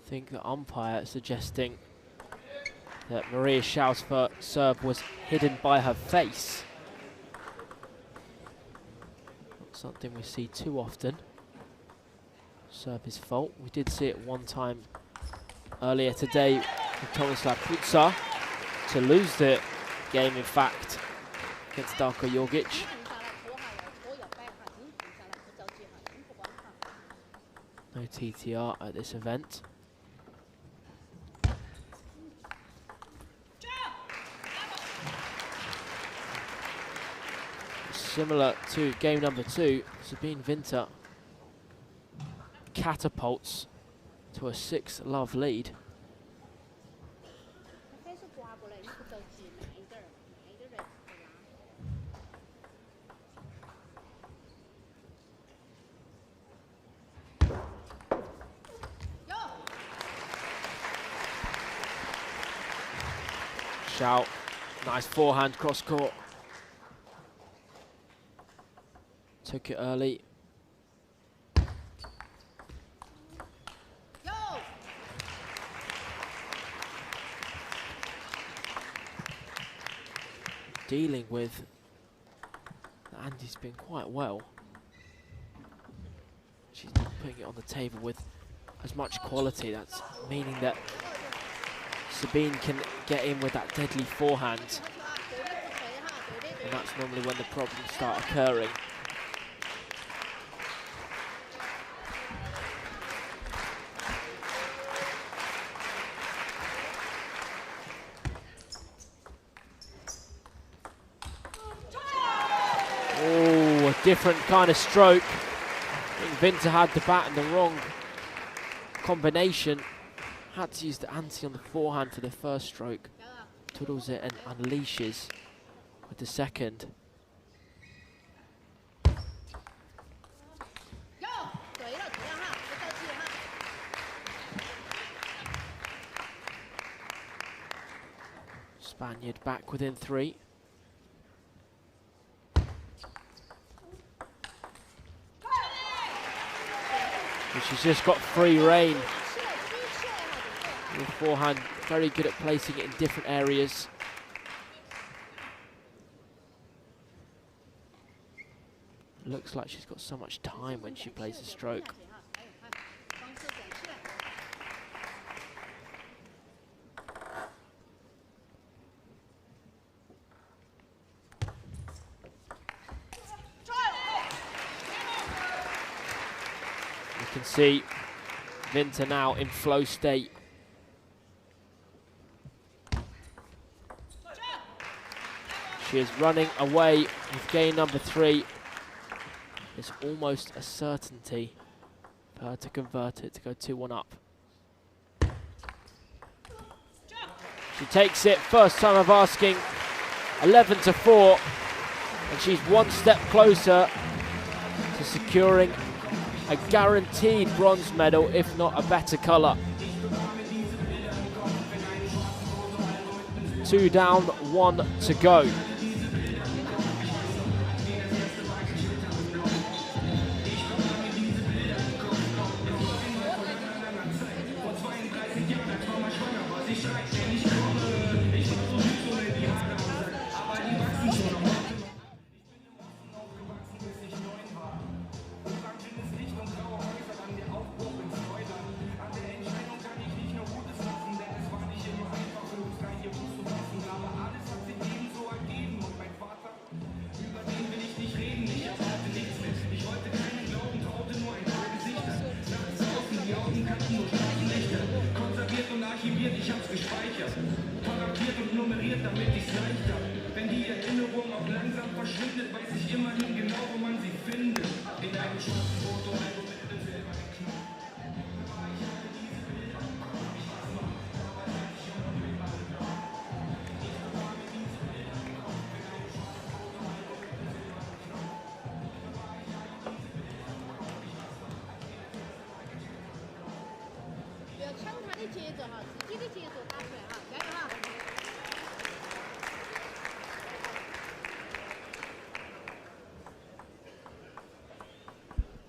I think the umpire suggesting that Maria Xiao's serve was hidden by her face. Not something we see too often. Serve is fault. We did see it one time earlier today with Tomislav Pucar to lose the game, in fact, against Darko Jorgic. No TTR at this event. Similar to game number 2, Sabine Winter catapults to a 6-love lead. Xiao, nice forehand cross court. Took it early. Dealing with the anti-spin quite well. She's not putting it on the table with as much quality. That's meaning that Sabine can get in with that deadly forehand. And that's normally when the problems start occurring. Different kind of stroke. I think Winter had the bat in the wrong combination. Had to use the ante on the forehand for the first stroke. Twiddles it and unleashes with the second. Spaniard back within 3. She's just got free rein. With forehand, very good at placing it in different areas. Looks like she's got so much time when she plays a stroke. You can see Winter now in flow state. She is running away with game number 3. It's almost a certainty for her to convert it, to go 2-1 up. She takes it, first time of asking, 11-4, and she's one step closer to securing a guaranteed bronze medal, if not a better colour. 2 down, 1 to go. Wenn die Erinnerung auch langsam verschwindet, weiß ich immerhin genau, wo man sie findet.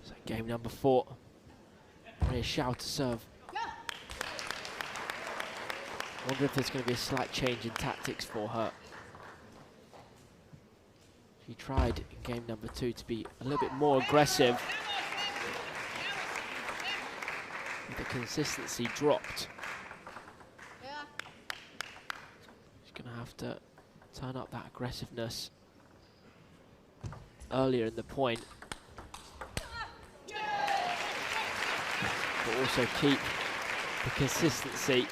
So game number 4. Here's Xiao to serve. Wonder if there's going to be a slight change in tactics for her. She tried in game number 2 to be a little bit more aggressive. But the consistency dropped. She's going to have to turn up that aggressiveness earlier in the point. But also keep the consistency.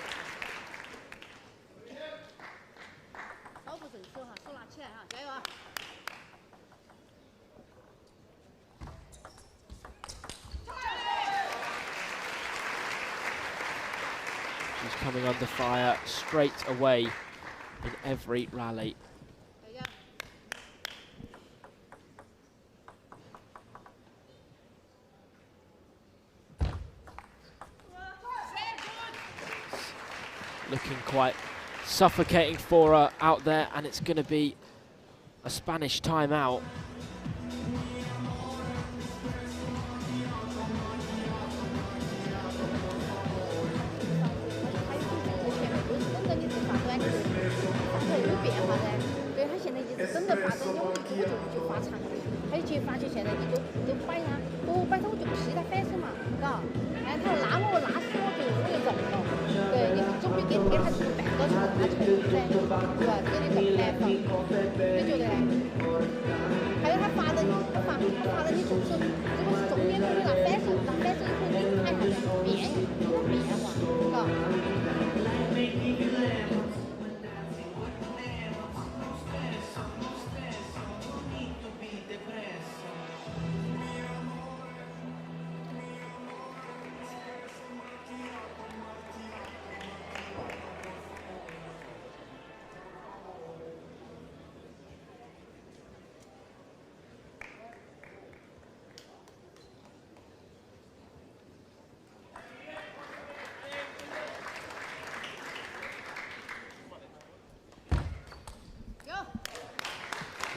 She's coming under fire straight away in every rally. Looking quite suffocating for her out there, and it's going to be a Spanish timeout.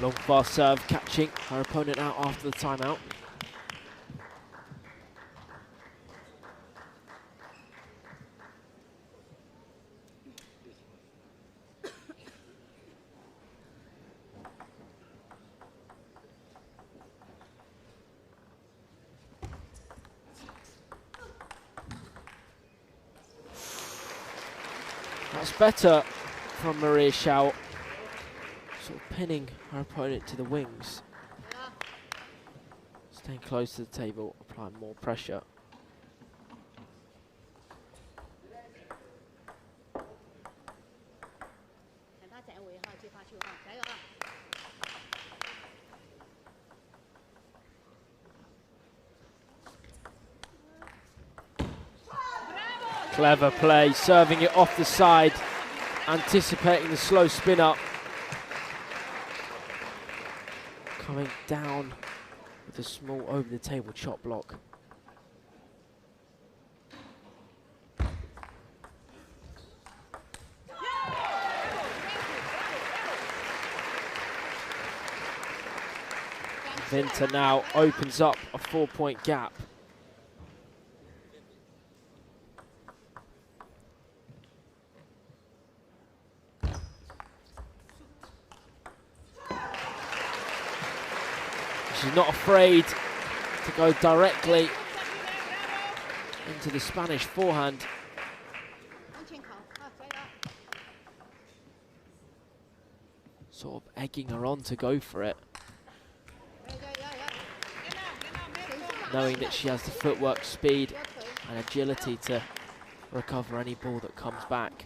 Long fast serve, catching her opponent out after the timeout. That's better from Maria Xiao. Sort of pinning her opponent to the wings. Staying close to the table, applying more pressure. Clever play, serving it off the side, anticipating the slow spin up. Coming down with a small over-the-table chop block. Vinter now opens up a 4-point gap. She's not afraid to go directly into the Spanish forehand. Sort of egging her on to go for it. Knowing that she has the footwork, speed and agility to recover any ball that comes back.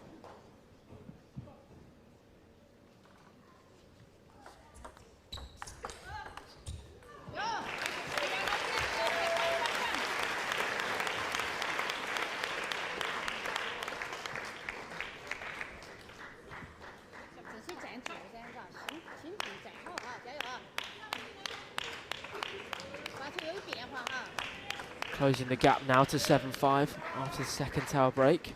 Closing the gap now to 7-5 after the second tower break.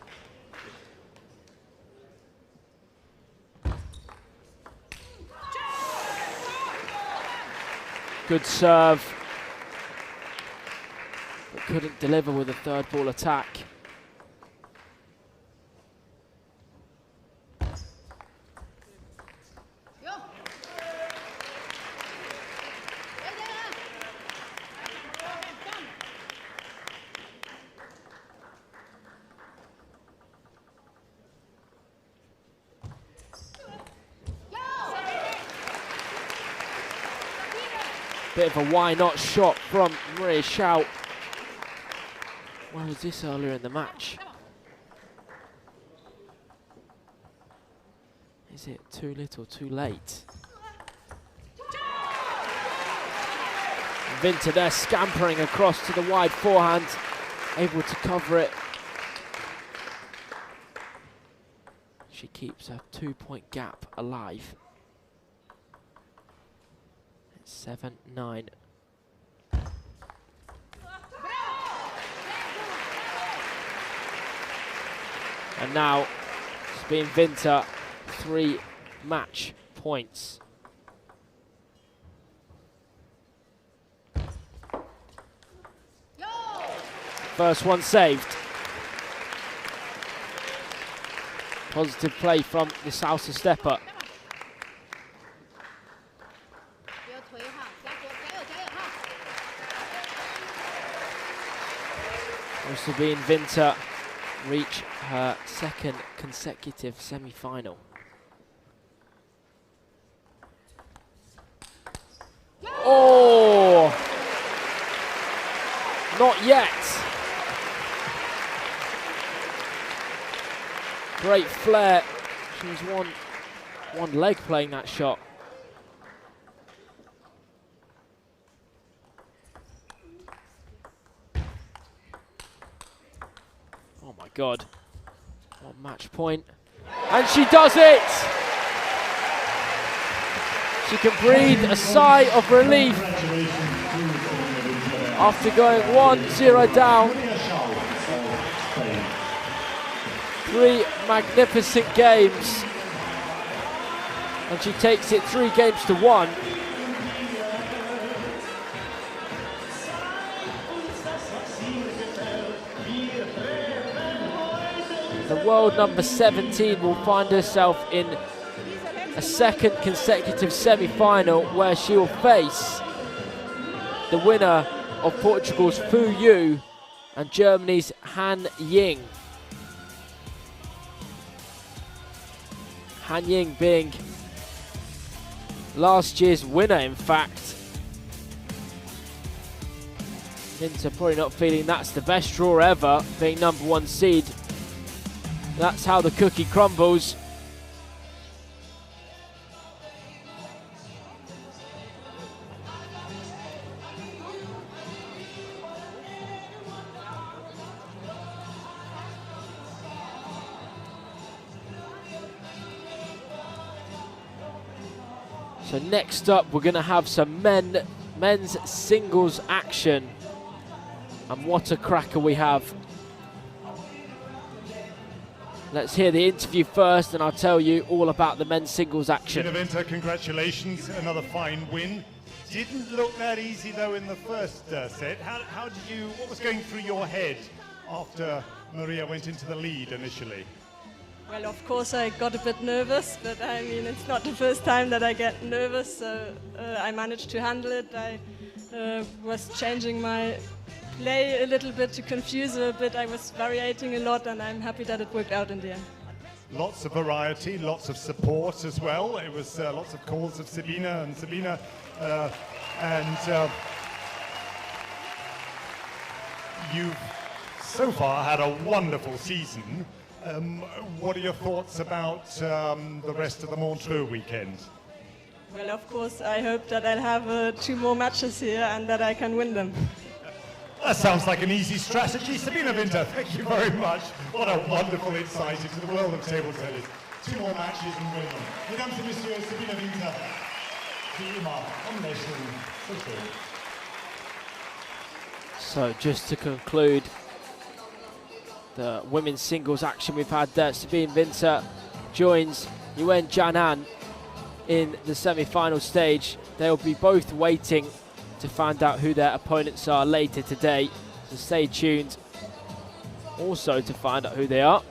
Good serve, but couldn't deliver with a third ball attack. Bit of a why not shot from Maria Xiao. Where was this earlier in the match? Is it too little, too late? Vinta there scampering across to the wide forehand, able to cover it. She keeps her 2-point gap alive. 7-9. And now Sabine Vinta 3 match points. First one saved. Positive play from the salsa stepper. Sabine Vinta reach her second consecutive semi-final. Oh! Not yet. Great flair. She was one leg playing that shot. Oh my God. One match point. And she does it! She can breathe a sigh of relief after going 1-0 down. 3 magnificent games. And she takes it 3 games to 1. The world number 17 will find herself in a second consecutive semi-final where she will face the winner of Portugal's Fu Yu and Germany's Han Ying. Han Ying being last year's winner, in fact. Vinta probably not feeling that's the best draw ever, being number 1 seed. That's how the cookie crumbles. So next up, we're going to have some men's singles action. And what a cracker we have. Let's hear the interview first, and I'll tell you all about the men's singles action. Vinta, congratulations, another fine win. Didn't look that easy though in the first set. What was going through your head after Maria went into the lead initially? Well, of course I got a bit nervous, but I mean, it's not the first time that I get nervous, so I managed to handle it. I was changing my play a little bit to confuse her a bit. I was variating a lot, and I'm happy that it worked out in the end. Lots of variety, lots of support as well. It was lots of calls of Sabina, and you've so far had a wonderful season. What are your thoughts about the rest of the Montreux weekend? Well, of course, I hope that I'll have 2 more matches here and that I can win them. That sounds like an easy strategy. Sabina Vinta, thank you very much. What a wonderful insight into the world of table tennis. 2 more matches and win them. Mesdames et messieurs, Sabina Vinta, wie immer, am Lächeln. So schön. So just to conclude the women's singles action we've had there, Sabine Vinta joins Yuan Jianan in the semi-final stage. They'll be both waiting to find out who their opponents are later today. So stay tuned also to find out who they are.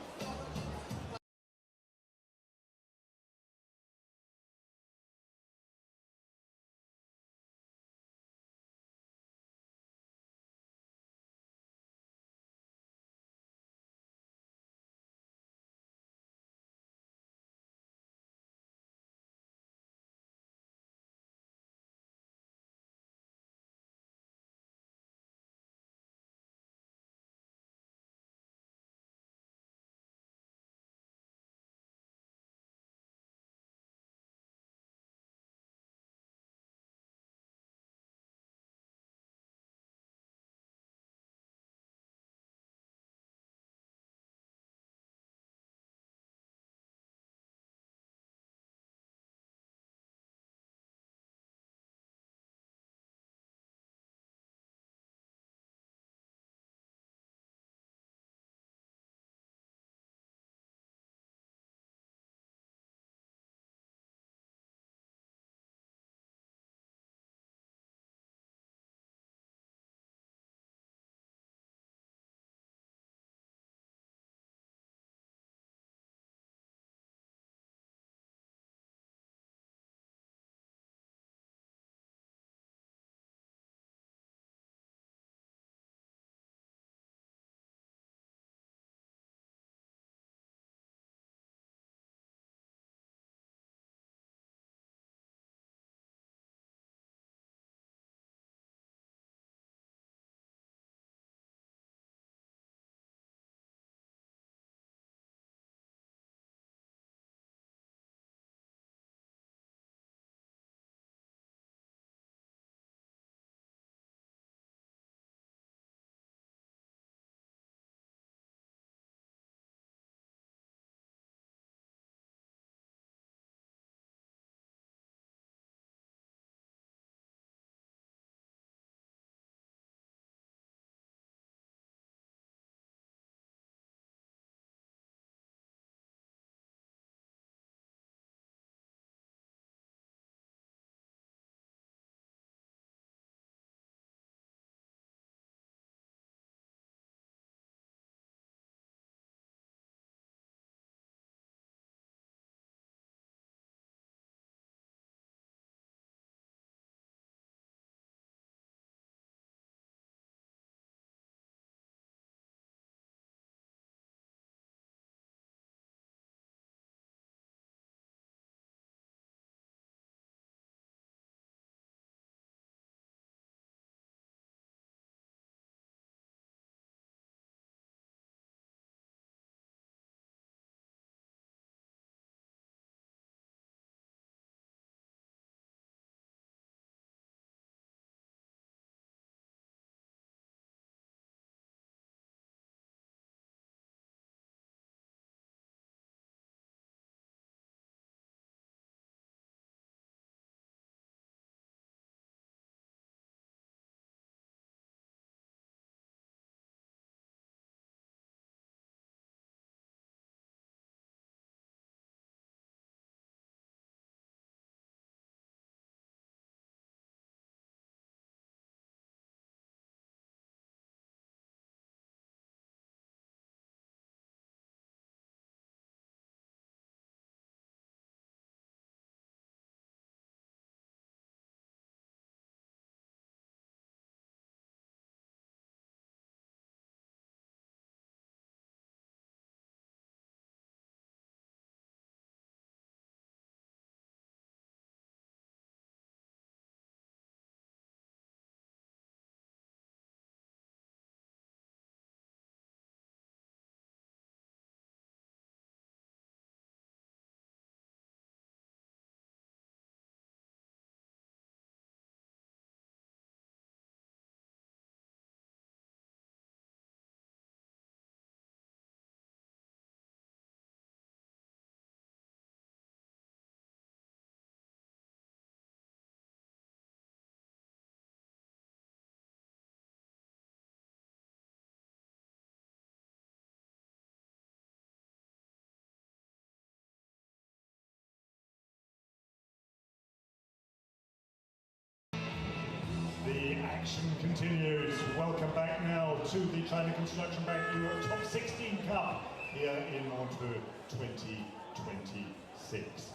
action continues. Welcome back now to the China Construction Bank Europe Top 16 Cup here in Montreux 2026.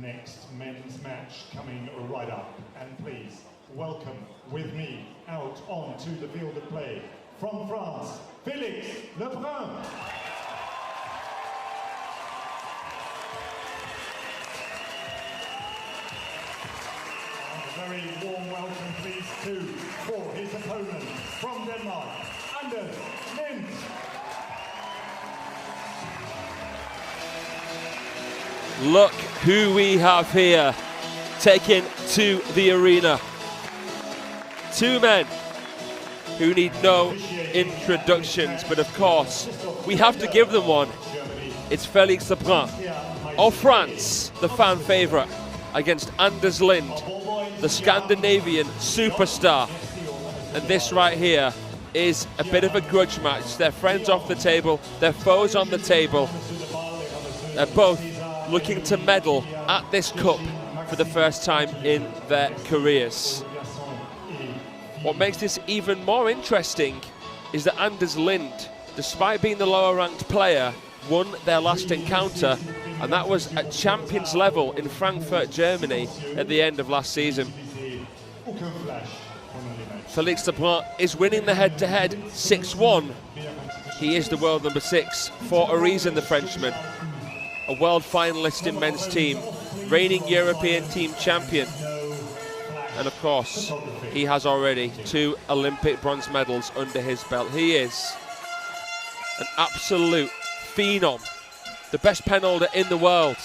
Next men's match coming right up. And please welcome with me out onto the field of play from France, Félix Lebrun. Very warm welcome, please, too, for his opponent from Denmark, Anders Lind. Look who we have here taken to the arena. Two men who need no introductions, but of course, we have to give them one. It's Félix Lebrun of France, the fan favourite, against Anders Lind, the Scandinavian superstar. And this right here is a bit of a grudge match. They're friends off the table, they're foes on the table. They're both looking to medal at this cup for the first time in their careers. What makes this even more interesting is that Anders Lind, despite being the lower ranked player, won their last encounter, and that was at champions level in Frankfurt, Germany at the end of last season. Félix Lebrun is winning the head-to-head 6-1. He is the world number 6 for a reason, the Frenchman. A world finalist in men's team, reigning European team champion. And of course, he has already 2 Olympic bronze medals under his belt. He is an absolute phenom, the best pen holder in the world.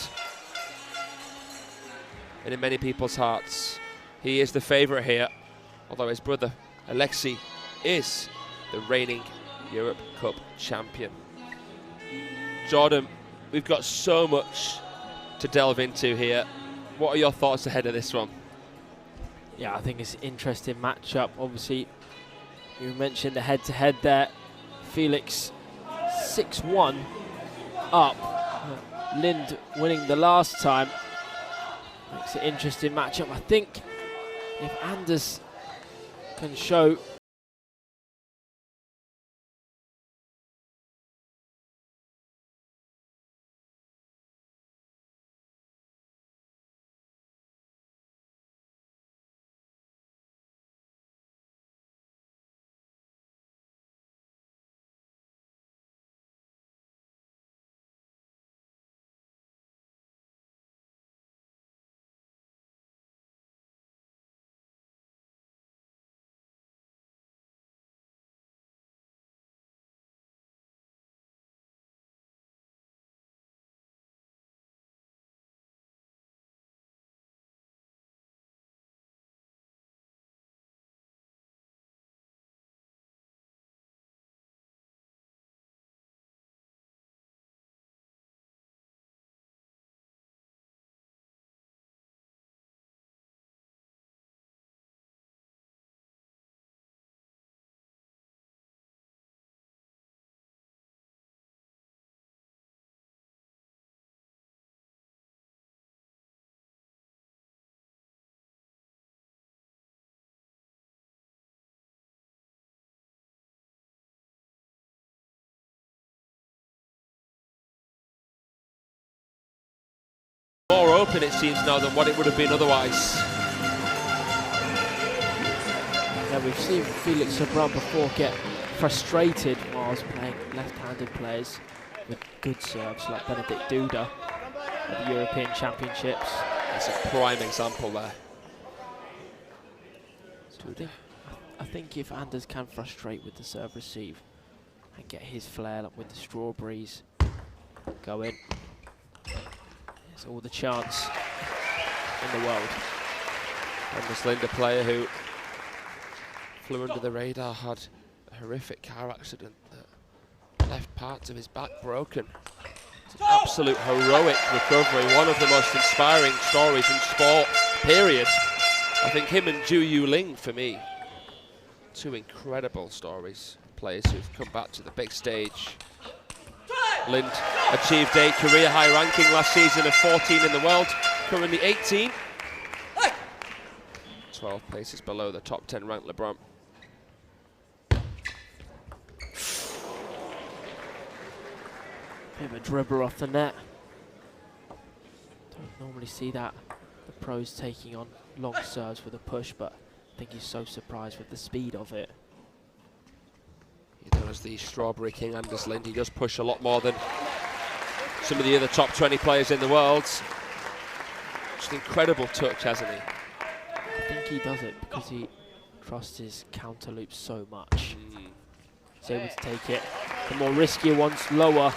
And in many people's hearts, he is the favourite here, although his brother Alexei is the reigning Europe Cup champion. Jordan, we've got so much to delve into here. What are your thoughts ahead of this one? Yeah, I think it's an interesting matchup. Obviously, you mentioned the head-to-head there. Felix 6-1 up. Lind winning the last time. Makes it an interesting matchup. I think if Anders can show more open, it seems now, than what it would have been otherwise. Yeah, we've seen Félix Lebrun before get frustrated whilst playing left-handed players with good serves like Benedict Duda at the European Championships. That's a prime example there. I think if Anders can frustrate with the serve receive and get his flair like with the strawberries going, there's all the chance in the world. Anders Lind, a player who flew under the radar, had a horrific car accident that left parts of his back broken. It's an absolute heroic recovery, one of the most inspiring stories in sport, period. I think him and Zhu Yuling, for me, 2 incredible stories. Players who've come back to the big stage. Lind achieved a career high ranking last season of 14 in the world, currently 18. 12 places below the top 10 ranked Lebrun. Bit of a dribbler off the net. Don't normally see that, the pros taking on long serves with a push, but I think he's so surprised with the speed of it. He does the Strawberry King Anders Lind. He does push a lot more than some of the other top 20 players in the world. Just an incredible touch, hasn't he? I think he does it because he trusts his counter loops so much. He's able to take it. The more riskier ones lower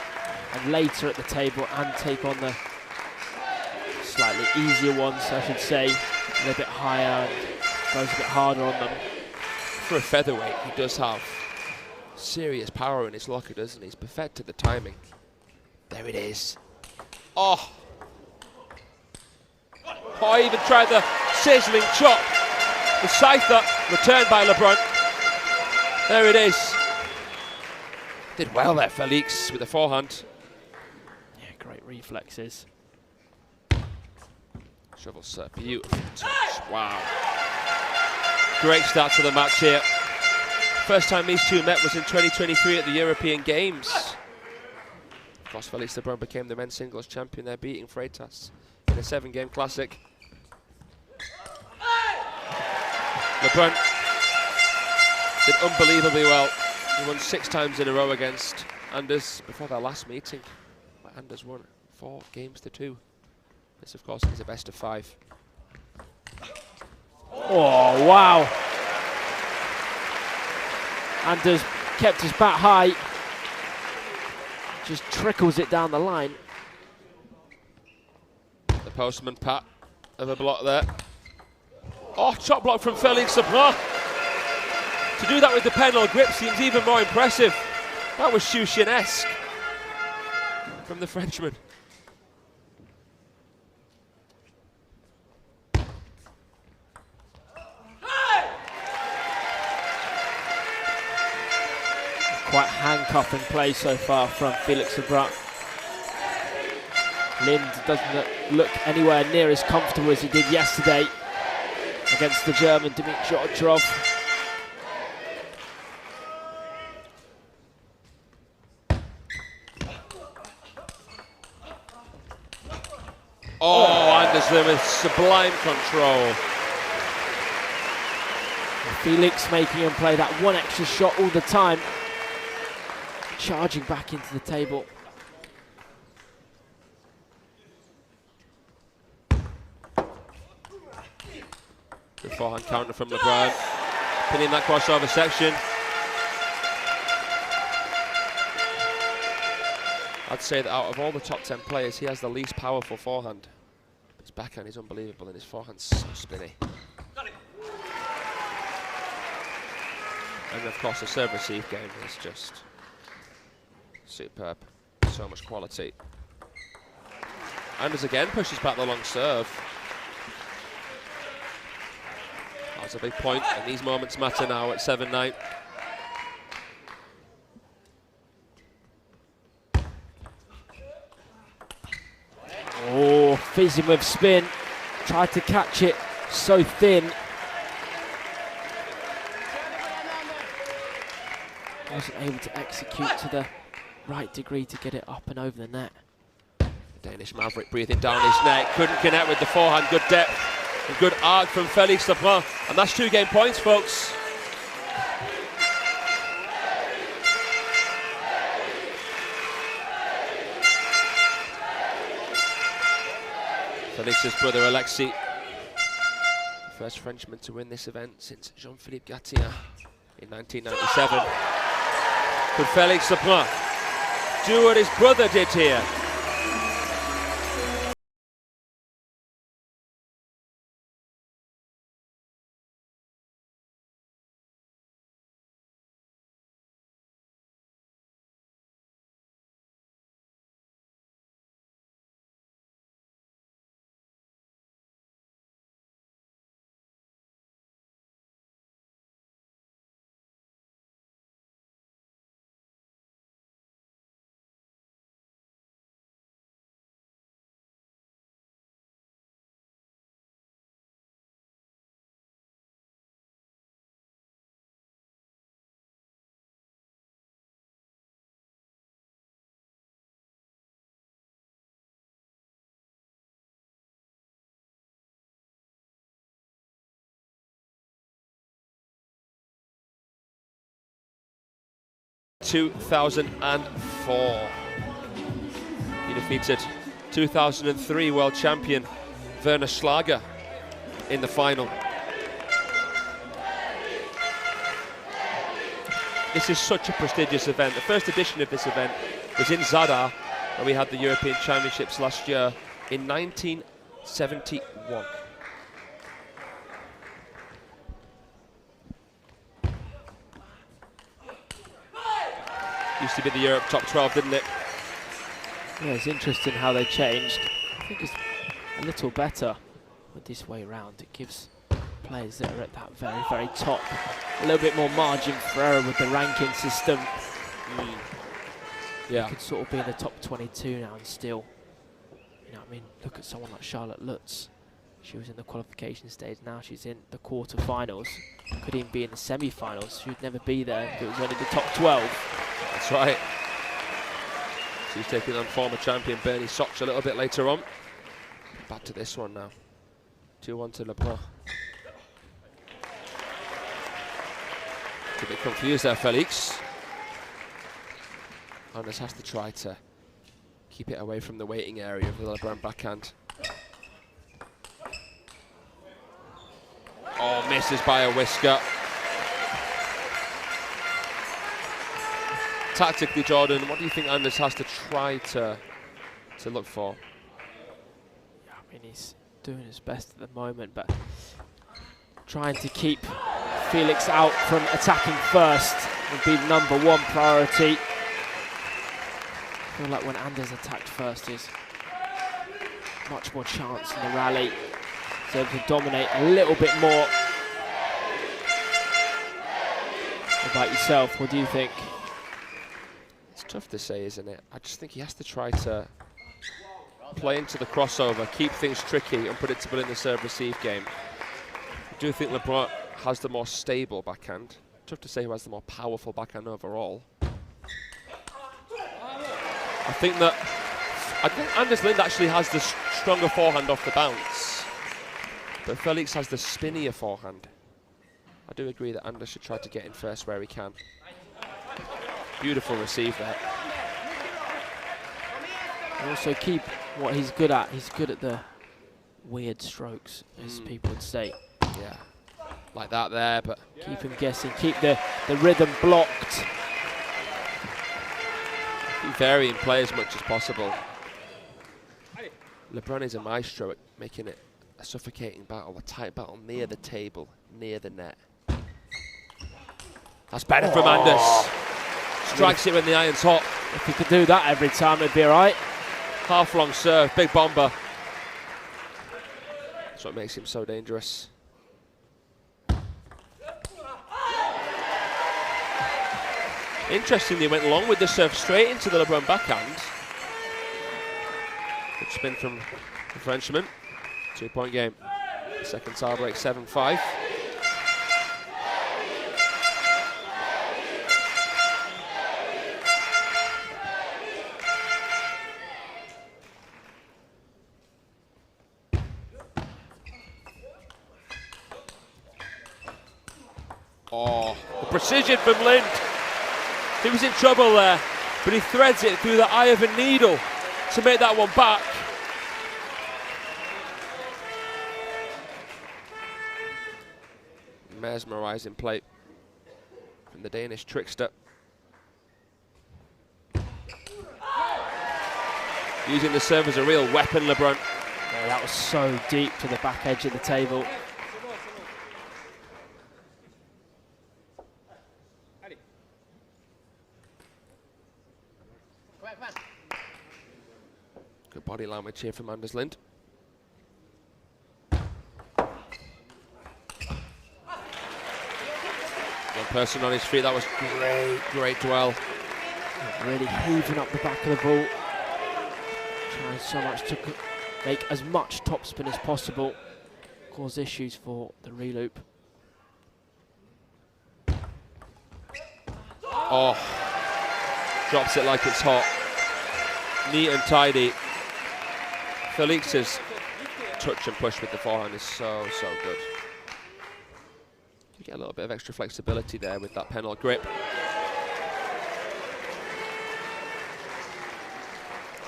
and later at the table and take on the slightly easier ones, I should say, a little bit higher and goes a bit harder on them. For a featherweight, he does have serious power in his locker, doesn't he? He's perfected the timing. There it is. Oh! Oh, he even tried the sizzling chop. The scyther returned by Lebrun. There it is. Did well there, Felix, with the forehand. Yeah, great reflexes. Shovel set, beautiful touch. Wow. Great start to the match here. First time these two met was in 2023 at the European Games. Of course, Felix Lebrun became the men's singles champion there, beating Freitas in a 7-game classic. Lebrun did unbelievably well. He won 6 times in a row against Anders before their last meeting, where Anders won 4 games to 2. This, of course, is a best of 5. Oh, wow. Anders kept his bat high. Just trickles it down the line. The postman pat of a block there. Oh, chop block from Felix Lebrun. To do that with the penal grip seems even more impressive. That was Shushin-esque from the Frenchman. Quite handcuffing play so far from Felix Lebrun. Lind doesn't look anywhere near as comfortable as he did yesterday against the German Dmitry Otrov. Oh, Anders Lind with sublime control. Felix making him play that one extra shot all the time. Charging back into the table. Good forehand counter from Lebrun. Pinning that crossover section. I'd say that out of all the top 10 players, he has the least powerful forehand. His backhand is unbelievable and his forehand's so spinny. And of course the serve receive game is just superb. So much quality. Anders again pushes back the long serve. That's a big point, and these moments matter now at 7-9. Oh, fizzing with spin. Tried to catch it so thin. Wasn't able to execute to the right degree to get it up and over the net. The Danish Maverick breathing down his neck. Couldn't connect with the forehand. Good depth. A good arc from Felix Lebrun. And that's 2 game points, folks. Felix's brother Alexis, the first Frenchman to win this event since Jean-Philippe Gatien in 1997. Could Felix Lebrun do what his brother did here? 2004. He defeated 2003 world champion Werner Schlager in the final. This is such a prestigious event. The first edition of this event was in Zadar, where we had the European Championships last year in 1971. Used to be the Europe top 12, didn't it? Yeah, it's interesting how they changed. I think it's a little better with this way round. It gives players that are at that very, very top a little bit more margin for error with the ranking system. Yeah. You could sort of be in the top 22 now and still, you know what I mean, look at someone like Charlotte Lutz. She was in the qualification stage, now she's in the quarterfinals. Could even be in the semi-finals. She'd never be there if it was only the top 12. That's right. She's taking on former champion Bernie Soch a little bit later on. Back to this one now. 2-1 to Lebrun. A bit confused there, Felix. Anders has to try to keep it away from the waiting area of the Lebrun backhand. Oh, misses by a whisker. Tactically, Jordan, what do you think Anders has to try to look for? Yeah, I mean, he's doing his best at the moment, but trying to keep Felix out from attacking first would be number one priority. I feel like when Anders attacked first, there's much more chance in the rally to dominate a little bit more. What about yourself? What do you think? It's tough to say, isn't it? I just think he has to try to play into the crossover, keep things tricky, unpredictable in the serve-receive game. I do think Lebrun has the more stable backhand. Tough to say who has the more powerful backhand overall. I think Anders Lind actually has the stronger forehand off the bounce, but Felix has the spinnier forehand. I do agree that Anders should try to get in first where he can. Beautiful receive there. And also keep what he's good at. He's good at the weird strokes, as people would say. Yeah, like that there, but keep him guessing. Keep the rhythm blocked. Vary and play as much as possible. Lebrun is a maestro at making it a suffocating battle, a tight battle near the table, near the net. That's better from Anders. Strikes it when the iron's hot. If he could do that every time, it'd be all right. Half long serve, big bomber. That's what makes him so dangerous. Interestingly, went long with the serve straight into the Lebrun backhand. Good spin from the Frenchman. 2-point game. Second tie break, 7-5. Oh, the precision from Lind. He was in trouble there, but he threads it through the eye of a needle to make that one back. Mesmerising play from the Danish trickster. Using the serve as a real weapon, Lebrun. Yeah, that was so deep to the back edge of the table. Good body language here from Anders Lind. One person on his feet, that was great dwell. Really heaving up the back of the ball. Trying so much to make as much topspin as possible. Cause issues for the reloop. Oh, drops it like it's hot. Neat and tidy. Felix's touch and push with the forehand is so good. You get a little bit of extra flexibility there with that penal grip.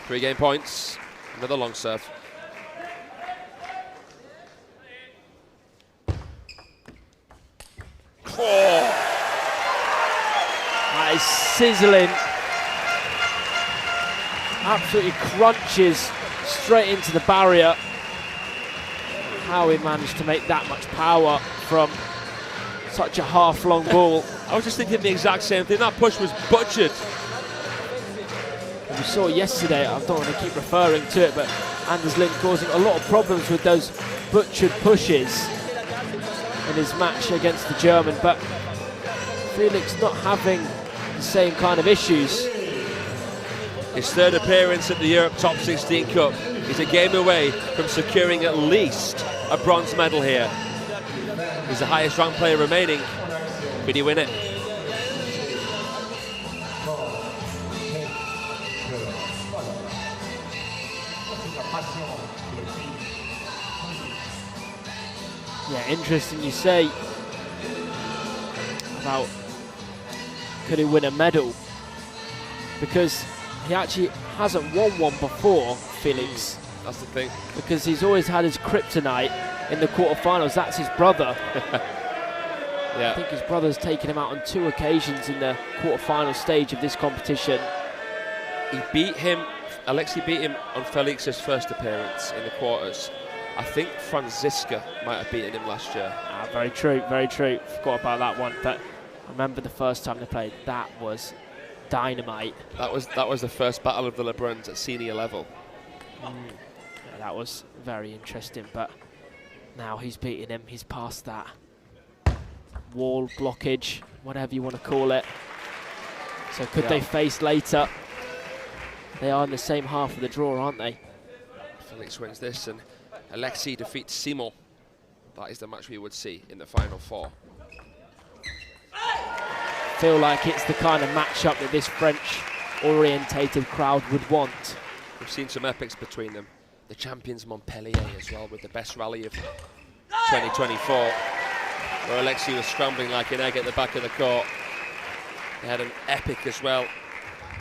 3-game points. Another long serve. Oh. That is sizzling. Absolutely crunches straight into the barrier. How he managed to make that much power from such a half-long ball. I was just thinking the exact same thing. That push was butchered. And we saw yesterday, I don't want to keep referring to it, but Anders Lind causing a lot of problems with those butchered pushes in his match against the German, but Felix not having the same kind of issues. His third appearance at the Europe Top 16 Cup. He's a game away from securing at least a bronze medal here. He's the highest ranked player remaining. Could he win it? Yeah, interesting you say about could he win a medal, because he actually hasn't won one before, Felix. That's the thing. Because he's always had his kryptonite in the quarterfinals. That's his brother. Yeah. I think his brother's taken him out on 2 occasions in the quarterfinal stage of this competition. He beat him, Alexei beat him on Felix's first appearance in the quarters. I think Franziska might have beaten him last year. Ah, very true, very true. Forgot about that one, but I remember the first time they played. That was dynamite. That was the first battle of the Lebruns at senior level. Yeah, that was very interesting, but now he's beating him. He's past that wall blockage, whatever you want to call it. So could they face later? They are in the same half of the draw, aren't they? Felix wins this and Alexei defeats Simon. That is the match we would see in the final 4. Feel like it's the kind of matchup that this French-orientated crowd would want. We've seen some epics between them. The champions Montpellier as well, with the best rally of 2024, where Alexei was scrambling like an egg at the back of the court. They had an epic as well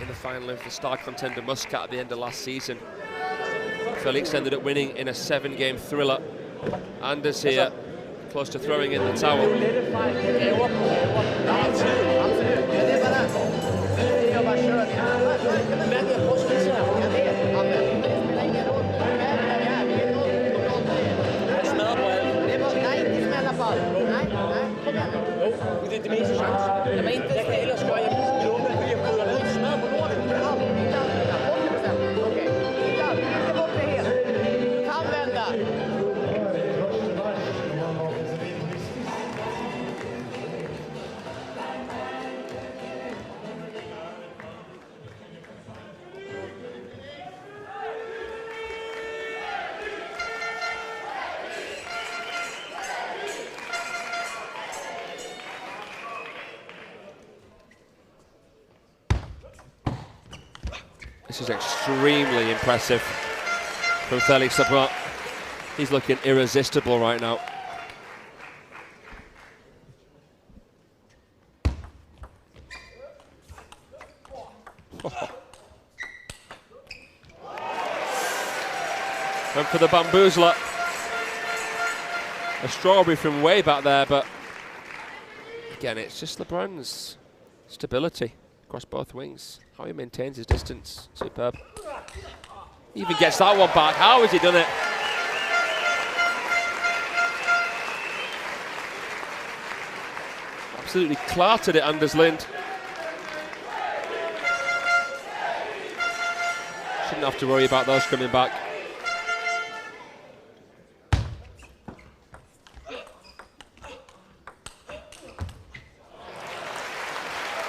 in the final of the star contender Muscat at the end of last season. Felix ended up winning in a 7-game thriller. Anders here, close to throwing in the towel. This is extremely impressive from Felix Lebrun. He's looking irresistible right now. Went for the bamboozler. A strawberry from way back there, but again, it's just Lebrun's stability across both wings. How he maintains his distance, superb. He even gets that one back. How has he done it? Absolutely clattered it, Anders Lind. Shouldn't have to worry about those coming back.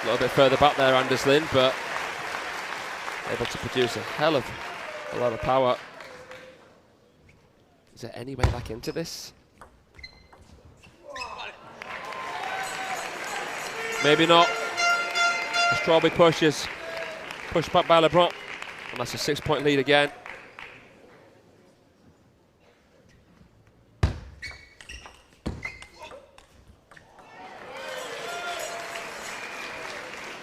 A little bit further back there, Anders Lind, but able to produce a hell of a lot of power. Is there any way back into this? Maybe not. The strawberry pushes. Pushed back by Lebrun. And that's a 6-point lead again.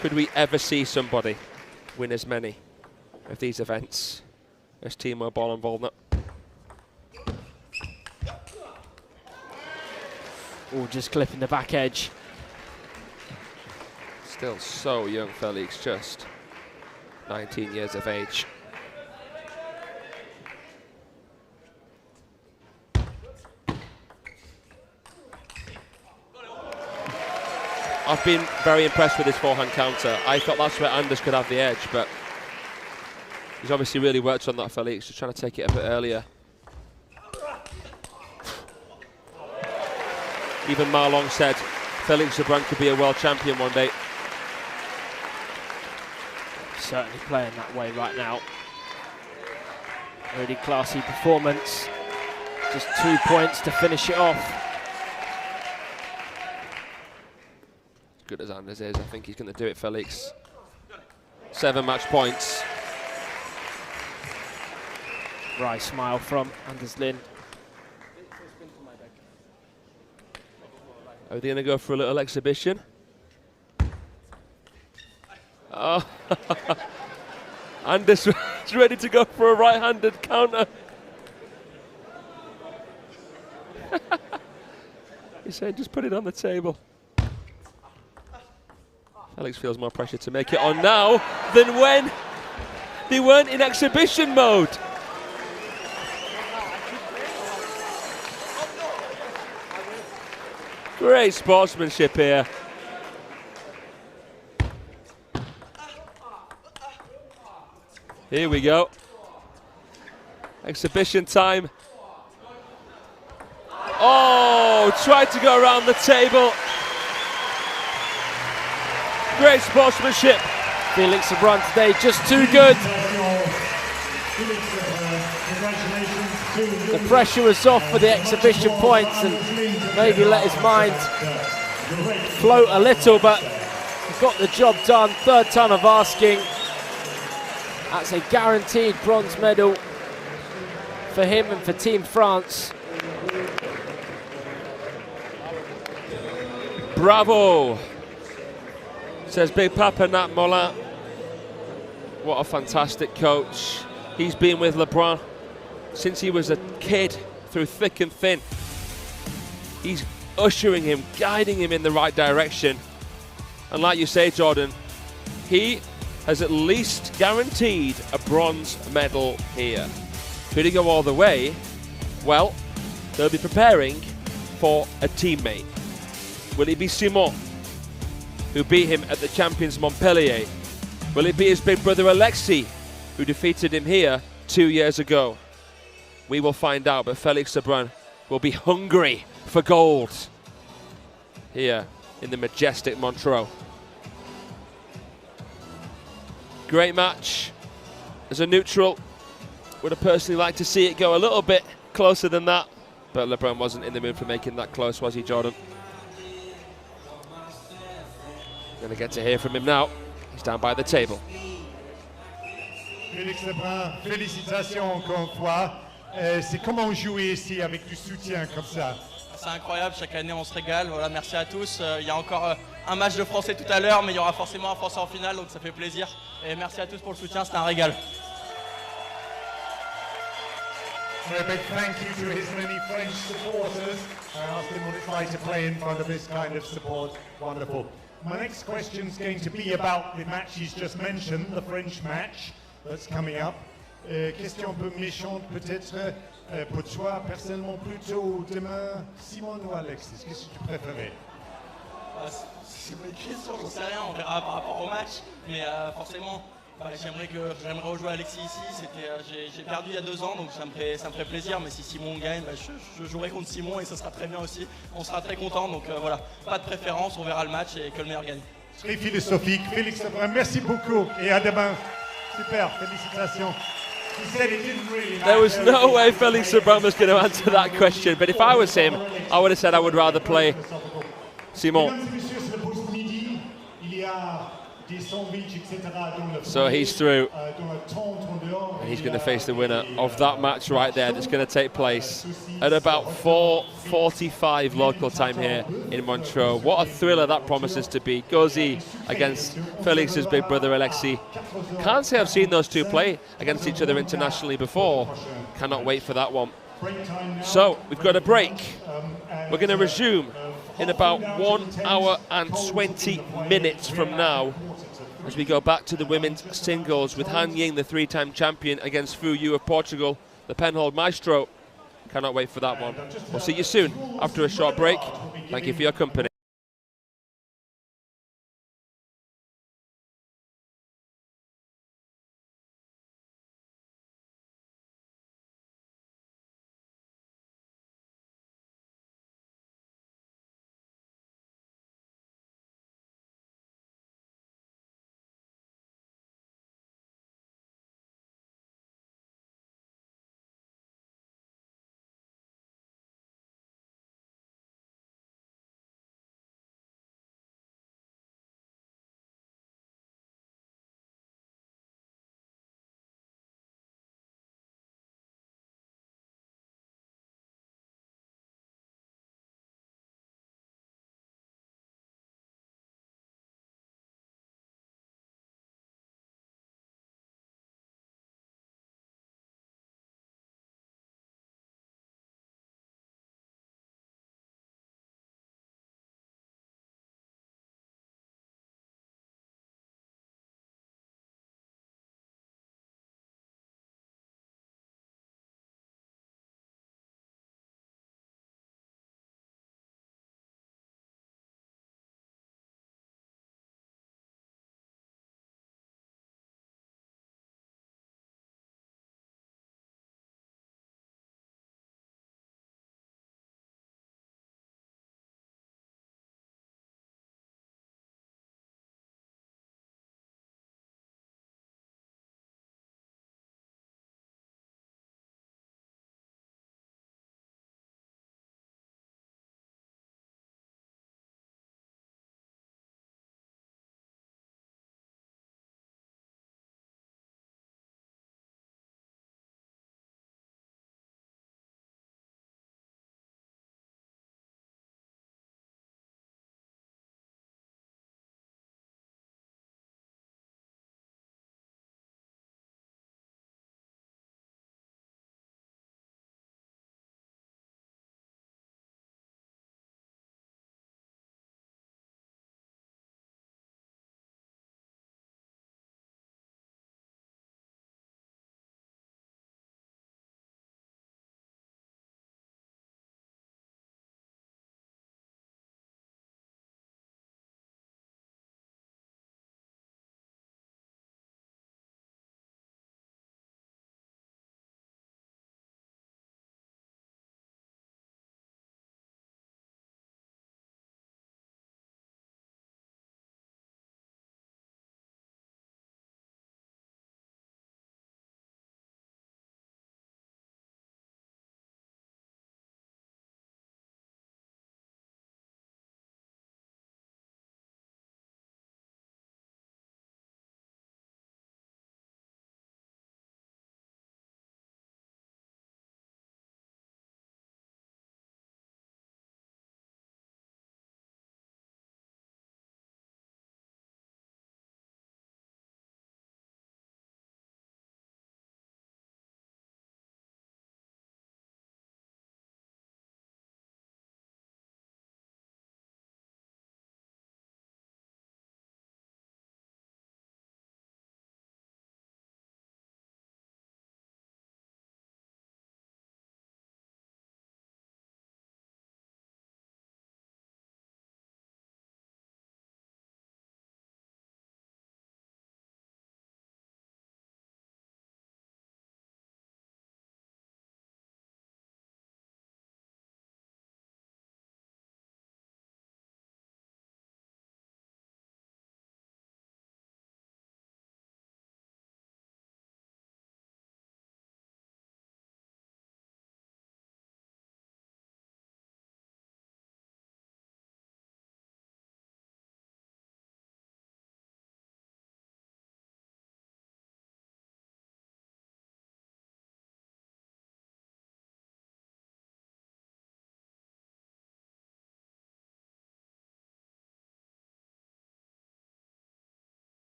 Could we ever see somebody win as many of these events. There's teamwork ball involved now. Oh, just clipping the back edge. Still so young, Felix, just 19 years of age. I've been very impressed with his forehand counter. I thought that's where Anders could have the edge, but he's obviously really worked on that, Felix, just trying to take it a bit earlier. Even Marlon said Felix Lebrun could be a world champion one day. Certainly playing that way right now. Really classy performance. Just 2 points to finish it off. As good as Anders is, I think he's going to do it, Felix. 7 match points. Wry smile from Anders Lind. Are they going to go for a little exhibition? Oh, Anders is ready to go for a right-handed counter. He said, just put it on the table. Felix feels more pressure to make it on now than when they weren't in exhibition mode. Great sportsmanship here. Here we go. Exhibition time. Oh, tried to go around the table. Great sportsmanship. Felix Lebrun today just too good. The pressure was off for the exhibition points and maybe let his mind float a little, but he got the job done. Third time of asking. That's a guaranteed bronze medal for him and for Team France. Bravo, says Big Papa Nat Molin. What a fantastic coach. He's been with Lebrun since he was a kid, through thick and thin. He's ushering him, guiding him in the right direction. And like you say, Jordan, he has at least guaranteed a bronze medal here. Could he go all the way? Well, they'll be preparing for a teammate. Will it be Simon, who beat him at the Champions Montpellier? Will it be his big brother Alexei, who defeated him here 2 years ago? We will find out, but Felix Lebrun will be hungry for gold here in the majestic Montreux. Great match. As a neutral, would have personally liked to see it go a little bit closer than that, but Lebrun wasn't in the mood for making that close, was he, Jordan? Gonna get to hear from him now. He's down by the table. Félix Lebrun, félicitations encore une fois. C'est comment jouer ici avec du soutien comme ça? C'est incroyable, chaque année on se régale. Voilà, merci à tous. Il y a encore un match de français tout à l'heure, mais il y aura forcément un français en finale, donc ça fait plaisir. Et merci à tous pour le soutien, c'est un régal. A big thank you to his many French supporters. I asked him what it's like to play in front of this kind of support. Wonderful. My next question is going to be about the match he's just mentioned, the French match that's coming up. Question un peu méchante peut-être pour toi, personnellement plutôt demain, Simon ou Alexis, qu'est-ce que tu préférais? C'est une question, j'en sais rien, on verra par rapport au match, mais forcément, j'aimerais rejouer Alexis ici. J'ai perdu il y a 2 ans, donc ça me ferait plaisir, mais si Simon gagne, je jouerai contre Simon et ce sera très bien aussi. On sera très contents, donc voilà, pas de préférence, on verra le match et que le meilleur gagne. Très philosophique, Félix Lebrun, merci beaucoup et à demain. Super, félicitations. There was no way Felix Lebrun was going to answer that question, but if I was him, I would have said I would rather play Simon. So he's through, and he's going to face the winner of that match right there. That's going to take place at about 4:45 local time here in Montreux. What a thriller that promises to be. Gozi against Felix's big brother Alexei. Can't say I've seen those two play against each other internationally before. Cannot wait for that one. So we've got a break. We're going to resume in about 1 hour and 20 minutes from now, as we go back to the women's singles with Han Ying, the 3-time champion, against Fu Yu of Portugal, the Penhold maestro. Cannot wait for that one. We'll see you soon after a short break. Thank you for your company.